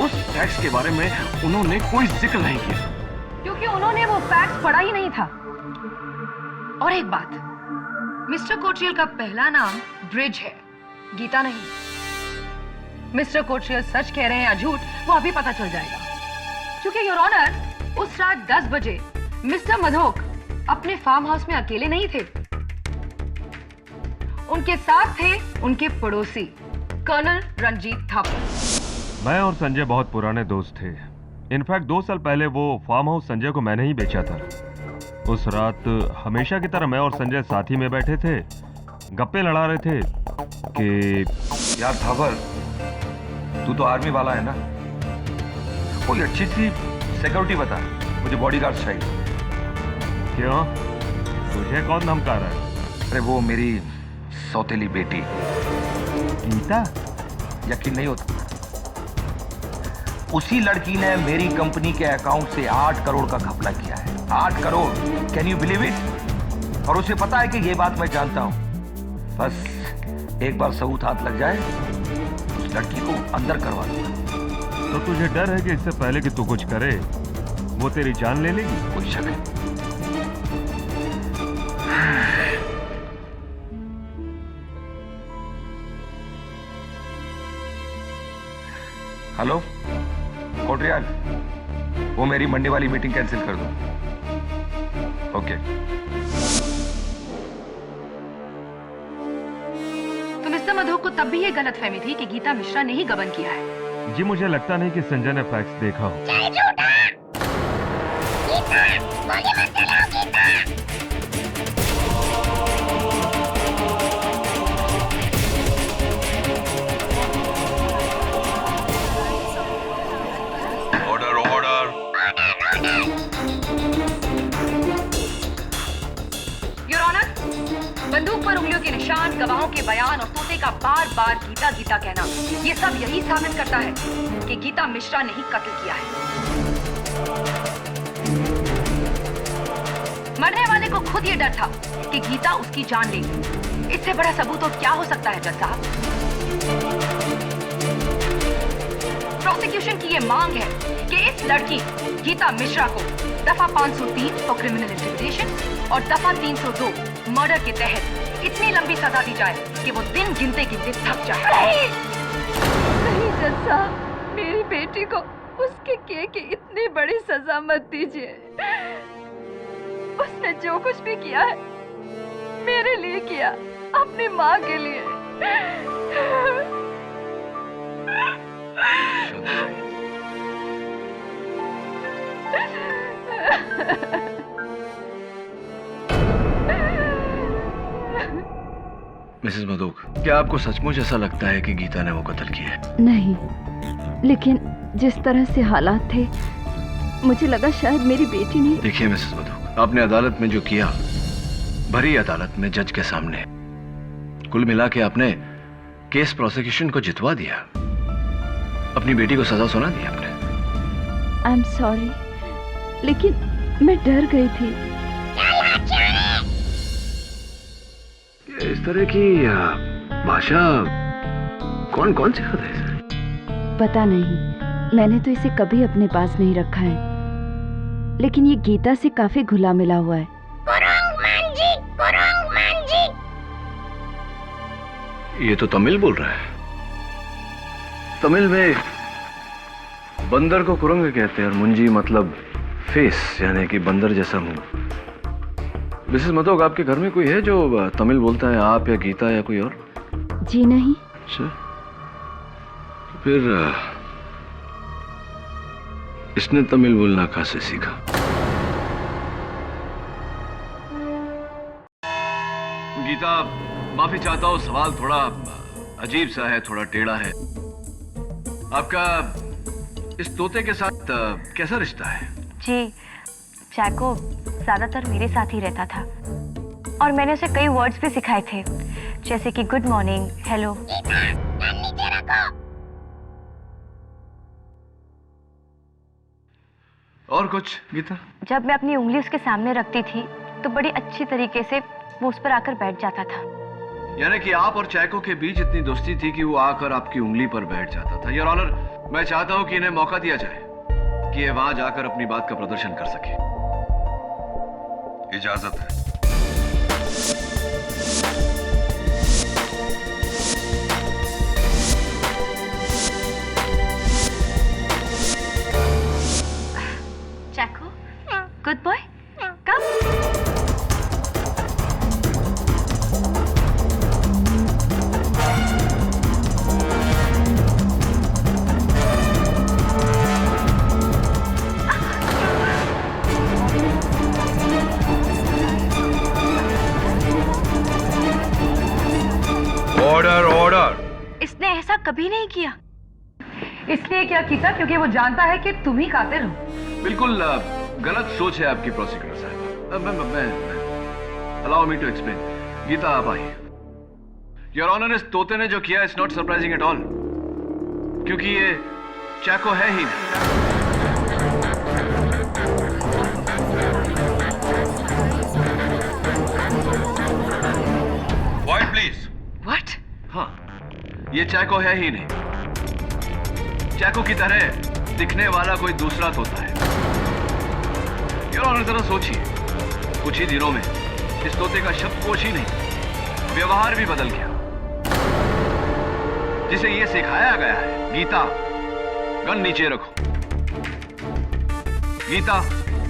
उस फैक्स के बारे में उन्होंने कोई जिक्र नहीं किया क्योंकि उन्होंने वो फैक्स पढ़ा ही नहीं था। और एक बात, मिस्टर कोटरियल का पहला नाम ब्रिज है, गीता नहीं। मिस्टर कोटरियल सच कह रहे हैं या झूठ, वो अभी पता चल जाएगा। क्योंकि योर ऑनर, उस रात 10 बजे मिस्टर मधोक अपने फार्म हाउस में अकेले नहीं थे। उनके साथ थे उनके पड़ोसी कर्नल रंजीत थापर। मैं और संजय बहुत पुराने दोस्त थे। इनफैक्ट 2 साल पहले वो फार्म हाउस संजय को मैंने ही बेचा था। उस रात हमेशा की तरह मैं और संजय साथ ही में बैठे थे, गप्पे लड़ा रहे थे कि यार थापर, तू तो आर्मी वाला है ना, कोई अच्छी सी सिक्योरिटी बता, मुझे बॉडीगार्ड चाहिए। क्यों, तुझे कौन धमका रहा है? अरे वो मेरी सौतेली बेटी गीता। यकीन नहीं होता, उसी लड़की ने मेरी कंपनी के अकाउंट से 8 करोड़ का घपला किया है। 8 crore, can you believe it? और उसे पता है कि ये बात मैं जानता हूं। बस एक बार सबूत हाथ लग जाए, उस लड़की को अंदर करवा दूंगा। तो तुझे डर है कि इससे पहले कि तू कुछ करे वो तेरी जान ले लेगी? कोई शक है? हेलो कोटरियाल, वो मेरी मंडे वाली मीटिंग कैंसिल कर दो। ओके। तो मिस्टर मधोक को तब भी ये गलतफहमी थी कि गीता मिश्रा ने ही गबन किया है। जी मुझे लगता नहीं कि संजय ने फैक्स देखा हो। Order order. योर ऑनर, बंदूक पर उंगलियों के निशान, गवाहों के बयान और तोते का बार बार गीता गीता कहना, ये सब यही साबित करता है कि गीता मिश्रा ने ही कत्ल किया है। मरने वाले को खुद ये डर था कि गीता उसकी जान लेगी। इससे बड़ा सबूत और क्या हो सकता है जज साहब? प्रोसिक्यूशन की ये मांग है कि इस लड़की गीता मिश्रा को दफा 503 फॉर क्रिमिनल इंटिमिडेशन और दफा 302 मर्डर के तहत इतनी लंबी सजा दी जाए कि वो दिन गिनते गिनते थक जाए। नहीं जज साहब, मेरी बेटी को उसके किए की इतनी बड़ी सजा मत दीजिए। उसने जो कुछ भी किया है मेरे लिए किया, अपनी माँ के लिए। मिसेस मधोक, क्या आपको सचमुच ऐसा लगता है कि गीता ने वो कत्ल किया है? नहीं, लेकिन जिस तरह से हालात थे मुझे लगा शायद मेरी बेटी ने। देखिए मिसेस मधोक, आपने अदालत में जो किया, भरी अदालत में जज के सामने, कुल मिला के आपने केस प्रोसिक्यूशन को जितवा दिया, अपनी बेटी को सजा सुना दी आपने। आई एम सॉरी, लेकिन मैं डर गई थी। इस तरह की भाषा कौन कौन सिखाता है? पता नहीं, मैंने तो इसे कभी अपने पास नहीं रखा है, लेकिन ये गीता से काफी घुला मिला हुआ है। ये तो तमिल बोल रहा है। तमिल में बंदर को कुरंग कहते हैं और मुंजी मतलब फेस, यानी कि बंदर जैसा मुंह। मिसेस मधोक, आपके घर में कोई है जो तमिल बोलता है, आप या गीता या कोई और? जी नहीं। अच्छा, तो फिर इसने तमिल बोलना कहाँ से सीखा? गीता, माफी चाहता हूँ, सवाल थोड़ा अजीब सा है, थोड़ा टेढ़ा है। आपका इस तोते के साथ कैसा रिश्ता है? जी, चैको ज्यादातर मेरे साथ ही रहता था और मैंने उसे कई वर्ड्स भी सिखाए थे, जैसे कि गुड मॉर्निंग, हेलो। और कुछ गीता? जब मैं अपनी उंगली उसके सामने रखती थी तो बड़ी अच्छी तरीके से वो उस पर आकर बैठ जाता था। यानी कि आप और चैको के बीच इतनी दोस्ती थी कि वो आकर आपकी उंगली पर बैठ जाता था। योर ऑनर, मैं चाहता हूं कि इन्हें मौका दिया जाए कि ये वहां जाकर अपनी बात का प्रदर्शन कर सके। इजाजत है। चैको, good boy, come. Order order. इसने ऐसा कभी नहीं किया। इसलिए क्या कीता? क्योंकि वो जानता है कि तुम ही कातिल हो। बिल्कुल गलत सोच है आपकी प्रोसिक्यूटर साहब। मैं allow me to explain. Geeta, आप आइए। योर ऑनर, इस तोते ने जो किया it's not surprising at all, क्योंकि ये चैको है ही नहीं। Quiet, please. व्हाट? हाँ, ये चैको है ही नहीं। चैको की तरह दिखने वाला कोई दूसरा तोता है। योर ऑनर, जरा सोचिए, कुछ ही दिनों में इस तोते का शब्दकोश ही नहीं, व्यवहार भी बदल गया। जिसे ये सिखाया गया है, गीता गन नीचे रखो, गीता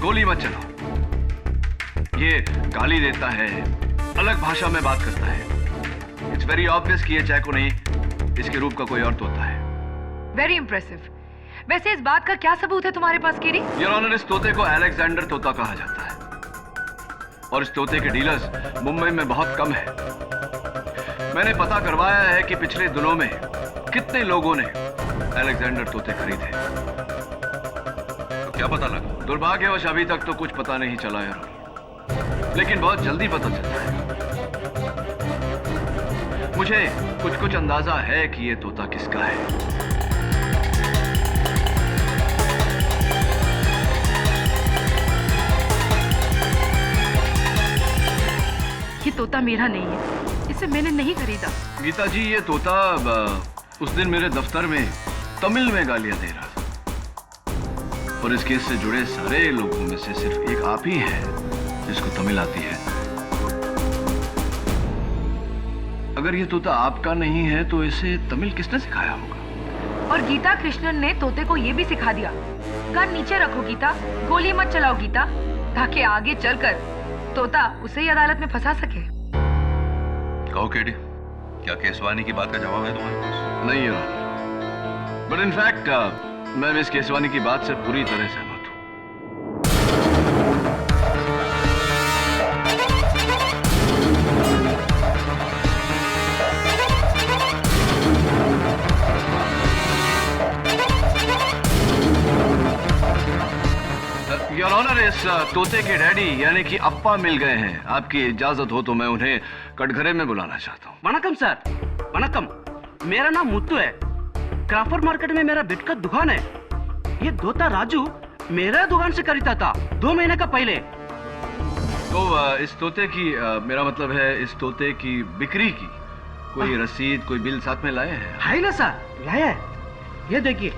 गोली मत चलाओ, ये गाली देता है, अलग भाषा में बात करता है। इट्स वेरी ऑब्वियस कि ये चैको नहीं, इसके रूप का कोई और तोता है। Very impressive. वैसे इस बात का क्या सबूत है तुम्हारे पास, केरी? योर ऑनर, इस तोते को अलेक्जेंडर तोता कहा जाता है और इस तोते के डीलर्स मुंबई में बहुत कम है। मैंने पता करवाया है कि पिछले दिनों में कितने लोगों ने अलेक्जेंडर तोते खरीदे। तो क्या पता लगा? दुर्भाग्यवश अभी तक तो कुछ पता नहीं चला यार, लेकिन बहुत जल्दी पता चलता है। मुझे कुछ अंदाजा है कि ये तोता किसका है। ये तोता मेरा नहीं है, इसे मैंने नहीं खरीदा। गीता जी, ये तोता उस दिन मेरे दफ्तर में तमिल में गालियां दे रहा था और इस केस से जुड़े सारे लोगों में से सिर्फ एक आप ही है जिसको तमिल आती है। अगर ये तोता आपका नहीं है तो इसे तमिल किसने सिखाया होगा? और गीता कृष्णन ने तोते को ये भी सिखा दिया, गन नीचे रखो गीता, गोली मत चलाओ गीता, ताकि आगे चलकर तोता उसे ही अदालत में फंसा सके। कहो केडी, क्या केसवानी की बात का जवाब है तुम्हारे पास? नहीं है, बट इनफैक्ट मैं मिस केसवानी की बात से पूरी तरह सहमत हूं। योर ऑनर, इस तोते के डैडी यानी कि अप्पा मिल गए हैं। आपकी इजाजत हो तो मैं उन्हें कटघरे में बुलाना चाहता हूँ। वणकम सर, वणकम। मेरा नाम मुत्तू है। क्राफर्ड मार्केट में मेरा बिट का दुकान है। ये तोता राजू मेरा दुकान से खरीदा था 2 महीने का पहले। तो इस तोते की मेरा मतलब है इस तोते की बिक्री की कोई रसीद, कोई बिल साथ में लाए हैं? है ना सर, लाया है। ये देखिए।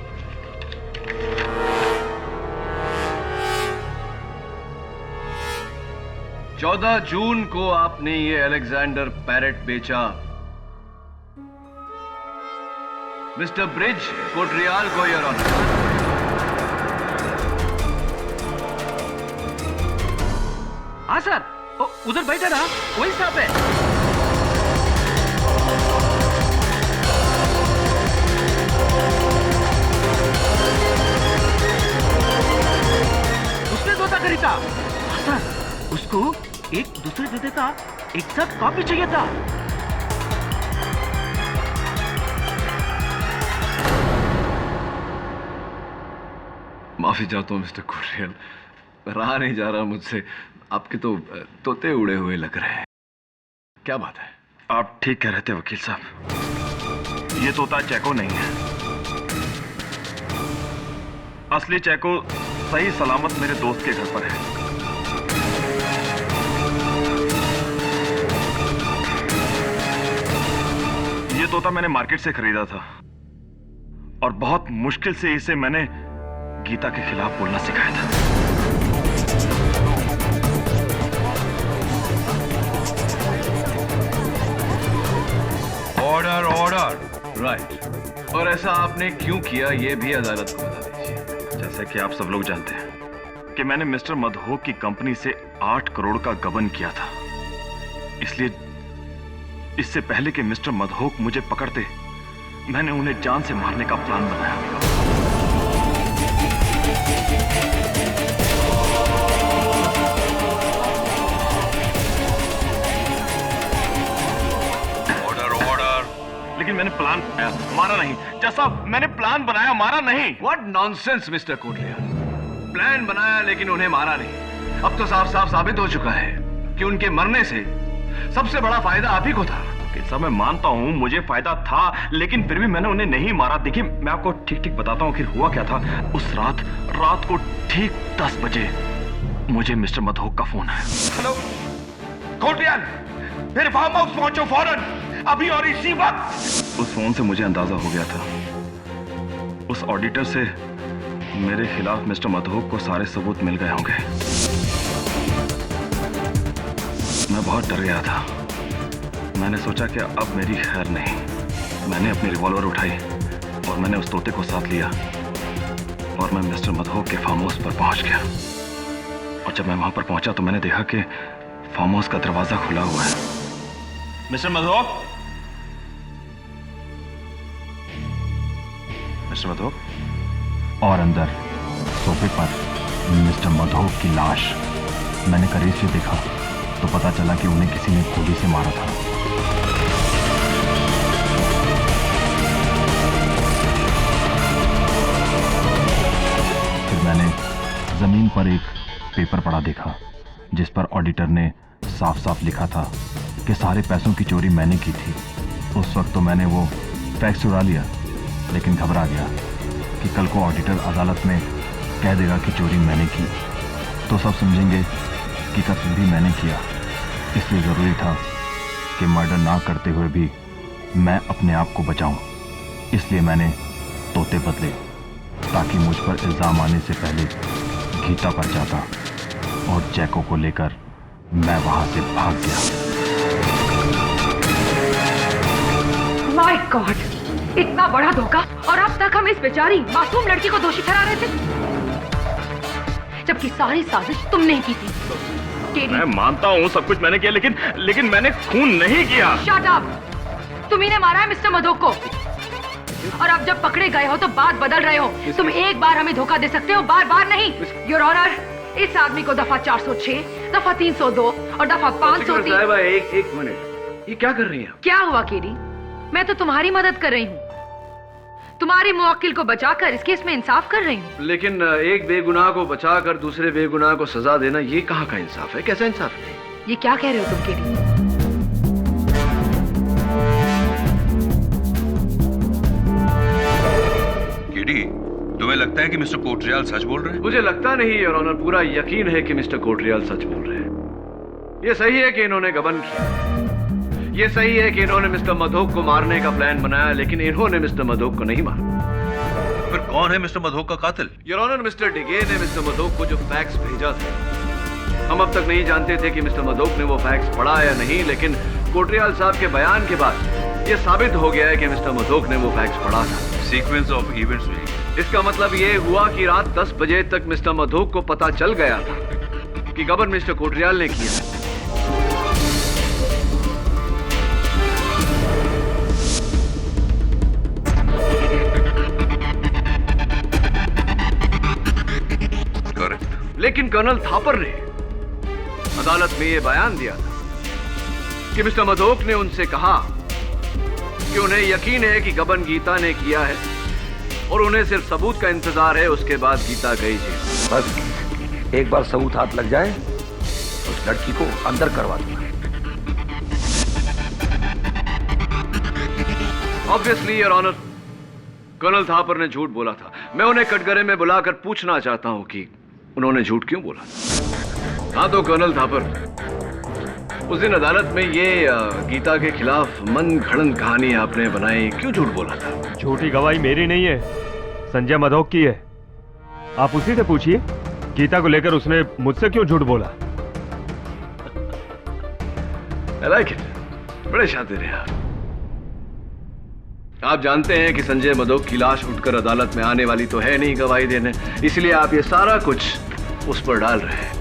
14 जून को आपने ये अलेक्जेंडर पैरेट बेचा मिस्टर ब्रिज कोटरियाल को, योर ऑनर। हाँ सर, उधर बैठा ना, वही साहब है। उसने तोता खरीदा। हाँ सर, उसको एक दूसरे तोते का एग्जैक्ट कॉपी चाहिए था। माफी चाहता हूँ मिस्टर कोटरियाल, रहा नहीं जा रहा मुझसे। आपके तो तोते उड़े हुए लग रहे हैं। क्या बात है? आप ठीक कह रहे थे वकील साहब, ये तोता चैको नहीं है। असली चैको सही सलामत मेरे दोस्त के घर पर है। ये तोता मैंने मार्केट से खरीदा था और बहुत मुश्किल से इसे मैंने गीता के खिलाफ बोलना सिखाया था। Order order. राइट। और ऐसा आपने क्यों किया ये भी अदालत को बता दीजिए। जैसे कि आप सब लोग जानते हैं कि मैंने मिस्टर मधोक की कंपनी से 8 करोड़ का गबन किया था, इसलिए इससे पहले कि मिस्टर मधोक मुझे पकड़ते मैंने उन्हें जान से मारने का प्लान बनाया। लेकिन मैंने प्लान बनाया, मारा नहीं। जैसा मैंने प्लान बनाया, मारा नहीं। What nonsense, mister Kotriyal. Plan बनाया लेकिन उन्हें मारा नहीं। अब तो साफ साफ साबित हो चुका है कि उनके मरने से सबसे बड़ा फायदा आप ही को था। सब मैं मानता हूँ मुझे फायदा था, लेकिन फिर भी मैंने उन्हें नहीं मारा। देखिए मैं आपको ठीक ठीक बताता हूँ कि हुआ क्या था। उस रात को ठीक 10 बजे मुझे मिस्टर मधोक का फोन है। हेलो कोटरियाल, मेरे फार्म हाउस पहुंचो फौरन, अभी और इसी वक्त। उस फोन से मुझे अंदाजा हो गया था उस ऑडिटर से मेरे खिलाफ मिस्टर मधोक को सारे सबूत मिल गए होंगे। मैं बहुत डर गया था। मैंने सोचा कि अब मेरी खैर नहीं। मैंने अपनी रिवॉल्वर उठाई और मैंने उस तोते को साथ लिया और मैं मिस्टर मधोक के फार्म हाउस पर पहुंच गया। और जब मैं वहां पर पहुंचा तो मैंने देखा कि फार्म हाउस का दरवाजा खुला हुआ है। Mister Madhok, mister Madhok. और अंदर सोफे पर मिस्टर मधोक की लाश। मैंने करीब से देखा तो पता चला कि उन्हें किसी ने गोली से मारा था। फिर मैंने जमीन पर एक पेपर पड़ा देखा जिस पर ऑडिटर ने साफ साफ लिखा था कि सारे पैसों की चोरी मैंने की थी। उस वक्त तो मैंने वो फैक्स चुरा लिया, लेकिन घबरा गया कि कल को ऑडिटर अदालत में कह देगा कि चोरी मैंने की तो सब समझेंगे कि कत्ल भी मैंने किया। इसलिए ज़रूरी था कि मर्डर ना करते हुए भी मैं अपने आप को बचाऊं। इसलिए मैंने तोते बदले ताकि मुझ पर इल्ज़ाम आने से पहले गीता पर जाता और जैको को लेकर मैं वहां से भाग गया। माय गॉड, इतना बड़ा धोखा और अब तक हम इस बेचारी मासूम लड़की को दोषी ठहरा रहे थे, जबकि सारी साजिश तुमने की थी। मैं मानता हूँ सब कुछ मैंने किया, लेकिन मैंने खून नहीं किया। Shut up! तुम्ही ने मारा है मिस्टर मधोक को, और अब जब पकड़े गए हो तो बात बदल रहे हो। तुम एक बार हमें धोखा दे सकते हो, बार बार नहीं। योर ऑनर, इस आदमी को दफा 406, दफा 302 और दफा 503। एक मिनट, ये क्या कर रही हैं? क्या हुआ केडी? मैं तो तुम्हारी मदद कर रही हूँ, तुम्हारे मुवक्किल को बचाकर इस केस में इंसाफ कर रही हूँ। लेकिन एक बेगुनाह को बचाकर दूसरे बेगुनाह को सजा देना, ये कहाँ का इंसाफ है? कैसा इंसाफ है? ये क्या कह रहे हो तुम केडी? केडी, तुम्हें लगता है कि मिस्टर कोटरियाल सच बोल रहे हैं? मुझे लगता नहीं योर ऑनर, पूरा यकीन है कि मिस्टर कोटरियाल सच बोल रहे हैं। ये सही है कि इन्होंने गबन किया, ये सही है कि इन्होंने मिस्टर मधोक को मारने का प्लान बनाया, लेकिन इन्होंने मिस्टर मधोक को नहीं मारा। फिर कौन है मिस्टर मधोक का कातिल? योर ऑनर, मिस्टर डिगे ने मिस्टर मधोक को जो फैक्स भेजा था, हम अब तक नहीं जानते थे कि मिस्टर मधोक ने वो फैक्स पढ़ा या नहीं, लेकिन कोटरियाल साहब के बयान के बाद ये साबित हो गया है कि मिस्टर मधोक ने वो फैक्स पढ़ा था। सीक्वेंस ऑफ इवेंट्स में इसका मतलब ये हुआ कि रात 10 बजे तक मिस्टर मधोक को पता चल गया था कि गबन मिस्टर कोटरियाल ने किया है। लेकिन कर्नल थापर ने अदालत में यह बयान दिया था कि मिस्टर मधोक ने उनसे कहा कि उन्हें यकीन है कि गबन गीता ने किया है, और उन्हें सिर्फ सबूत का इंतजार है, उसके बाद गीता गई जेल। बस एक बार सबूत हाथ लग जाए उस लड़की को अंदर करवा दूंगा। Obviously your honour, colonel Thapar ने झूठ बोला था। मैं उन्हें कटघरे में बुलाकर पूछना चाहता हूं कि उन्होंने झूठ क्यों बोला। हाँ तो कर्नल थापर, उस दिन अदालत में ये गीता के खिलाफ मन घड़न कहानी आपने बनाई, क्यों झूठ बोला था? झूठी गवाही मेरी नहीं है, संजय मधोक की है। आप उसी से पूछिए, गीता को लेकर उसने मुझसे क्यों झूठ बोला। I like it. बड़े शातिर हैं आप जानते हैं कि संजय मधोक की लाश उठकर अदालत में आने वाली तो है नहीं गवाही देने, इसलिए आप ये सारा कुछ उस पर डाल रहे हैं।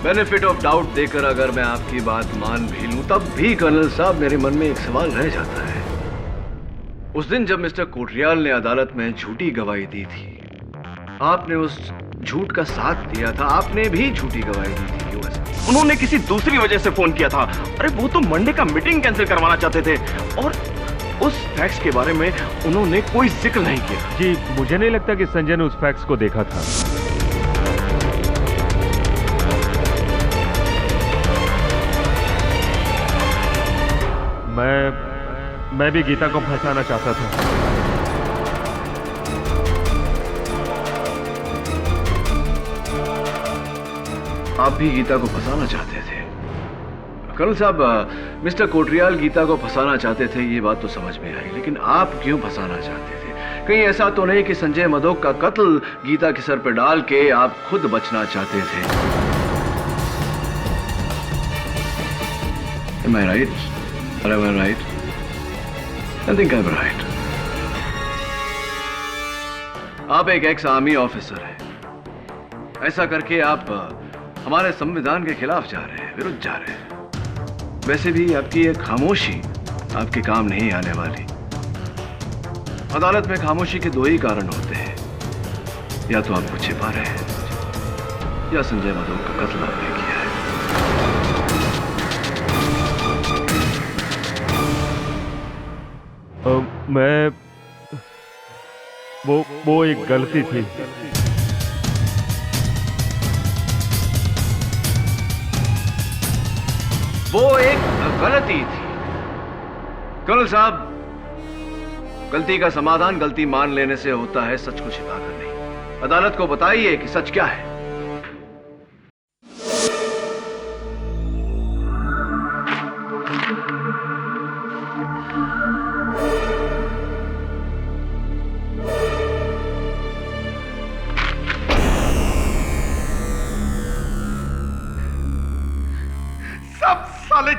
बेनिफिट ऑफ डाउट देकर अगर मैं आपकी बात मान भी लूं, तब भी कर्नल साहब मेरे मन में एक सवाल रह जाता है। उस दिन जब मिस्टर कोटरियाल ने अदालत में झूठी गवाही दी थी, आपने उस झूठ का साथ दिया था, आपने भी झूठी गवाही दी थी। क्यों ऐसा? उन्होंने किसी दूसरी वजह से फोन किया था। अरे वो तो मंडे का मीटिंग कैंसिल करवाना चाहते थे और उस फैक्स के बारे में उन्होंने कोई जिक्र नहीं किया। जी मुझे नहीं लगता कि संजय ने उस फैक्स को देखा था। मैं भी गीता को फंसाना चाहता था। आप भी गीता को फंसाना चाहते थे। कर्नल साहब, मिस्टर कोटरियाल गीता को फंसाना चाहते थे, ये बात तो समझ में आई, लेकिन आप क्यों फंसाना चाहते थे? कहीं ऐसा तो नहीं कि संजय मधोक का कत्ल गीता के सर पर डाल के आप खुद बचना चाहते थे? Am I right? Or am I right? I think I'm right. आप एक एक्स आर्मी ऑफिसर हैं। ऐसा करके आप हमारे संविधान के खिलाफ जा रहे हैं, विरुद्ध जा रहे हैं। वैसे भी आपकी एक खामोशी आपके काम नहीं आने वाली। अदालत में खामोशी के दो ही कारण होते हैं, या तो आपको छिपा रहे हैं या संजय मधोक का कत्ल आपने किया है। मैं वो एक गलती थी। वो एक गलती थी। कर्नल साहब, गलती का समाधान गलती मान लेने से होता है, सच को छिपाकर नहीं। अदालत को बताइए कि सच क्या है।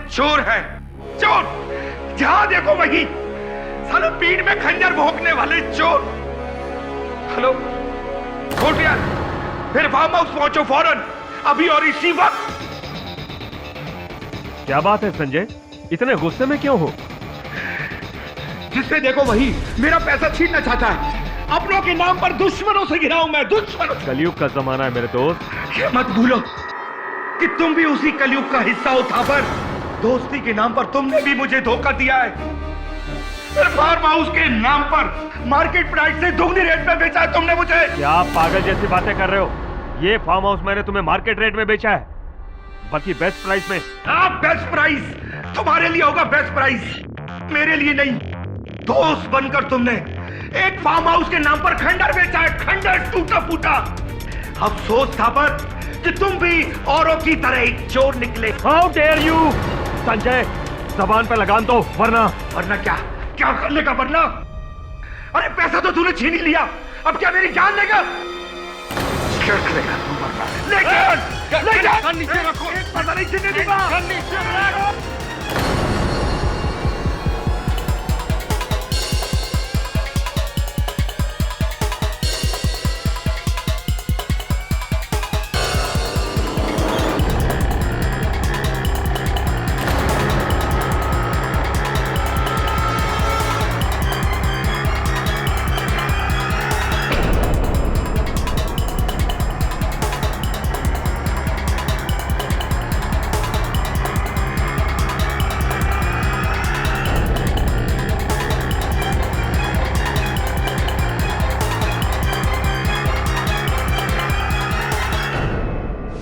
चोर है, चोर। जहां देखो वही साले पीठ में खंजर भोंकने वाले चोर। हेलो कोटरियाल, फिर फार्म हाउस पहुंचो फौरन, अभी और इसी वक्त। क्या बात है संजय, इतने गुस्से में क्यों हो? जिससे देखो वही मेरा पैसा छीनना चाहता है। अपनों के नाम पर दुश्मनों से घिरा हूं मैं, दुश्मनों। कलयुग का जमाना है मेरे दोस्त। ये मत भूलो कि तुम भी उसी कलयुग का हिस्सा हो। थापर, दोस्ती के नाम पर तुमने भी मुझे धोखा दिया है। फार्म हाउस के नाम पर मार्केट प्राइस से दुगनी रेट में बेचा है तुमने मुझे। क्या आप पागल जैसी बातें कर रहे हो? ये फार्म हाउस मैंने तुम्हें मार्केट रेट में बेचा है, बल्कि बेस्ट प्राइस में। बेस्ट प्राइस तुम्हारे लिए होगा, बेस्ट प्राइस मेरे लिए नहीं। दोस्त बनकर तुमने एक फार्म हाउस के नाम पर खंडर बेचा है, खंडर टूटा फूटा। अफसोस था पर कि तुम भी औरों की तरह एक चोर निकले। हाउ डेयर यू संजय, जबान पे लगाम दो, वरना क्या क्या करने का वरना? अरे पैसा तो तूने छीन ही लिया, अब क्या मेरी जान लेगा? क्या करेगा तू वरना? लेकिन नीचे रखो, पता नहीं जीने दूंगा।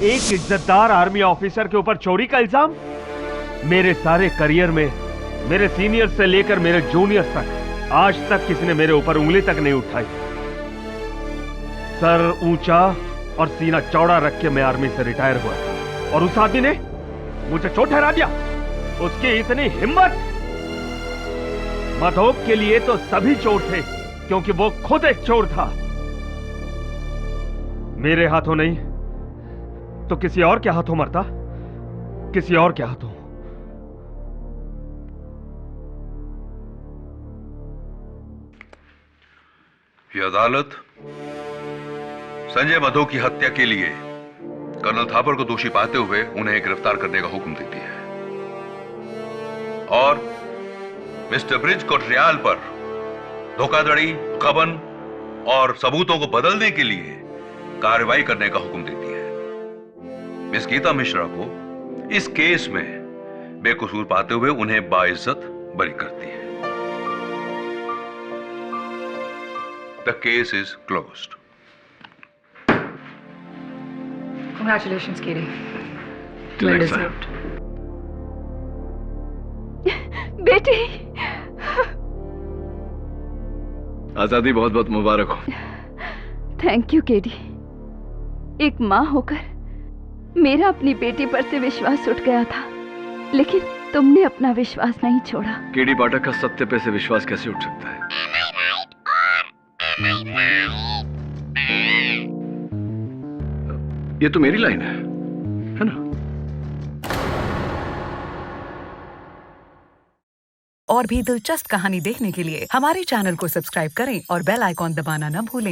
एक इज्जतदार आर्मी ऑफिसर के ऊपर चोरी का इल्जाम? मेरे सारे करियर में मेरे सीनियर से लेकर मेरे जूनियर तक आज तक किसी ने मेरे ऊपर उंगली तक नहीं उठाई। सर ऊंचा और सीना चौड़ा रख के मैं आर्मी से रिटायर हुआ था और उस आदमी ने मुझे चोट ठहरा दिया। उसकी इतनी हिम्मत! मधोक के लिए तो सभी चोर थे क्योंकि वो खुद एक चोर था। मेरे हाथों नहीं तो किसी और के हाथों मरता, किसी और के हाथों। ये अदालत संजय मधोक की हत्या के लिए कर्नल थापर को दोषी पाते हुए उन्हें गिरफ्तार करने का हुक्म देती है और मिस्टर ब्रिज कोटरियाल पर धोखाधड़ी, गबन और सबूतों को बदलने के लिए कार्रवाई करने का हुक्म देती है। मिस गीता मिश्रा को इस केस में बेकसूर पाते हुए उन्हें बाइज्जत बरी करती है। The case is closed. Congratulations, Katie. Well deserved. बेटी, आजादी बहुत बहुत मुबारक हो। Thank you KD. एक माँ होकर मेरा अपनी बेटी पर से विश्वास उठ गया था, लेकिन तुमने अपना विश्वास नहीं छोड़ा। केडी पाठक का सत्य पे से विश्वास कैसे उठ सकता है? ये तो मेरी लाइन है ना? और भी दिलचस्प कहानी देखने के लिए हमारे चैनल को सब्सक्राइब करें और बेल आइकॉन दबाना न भूलें।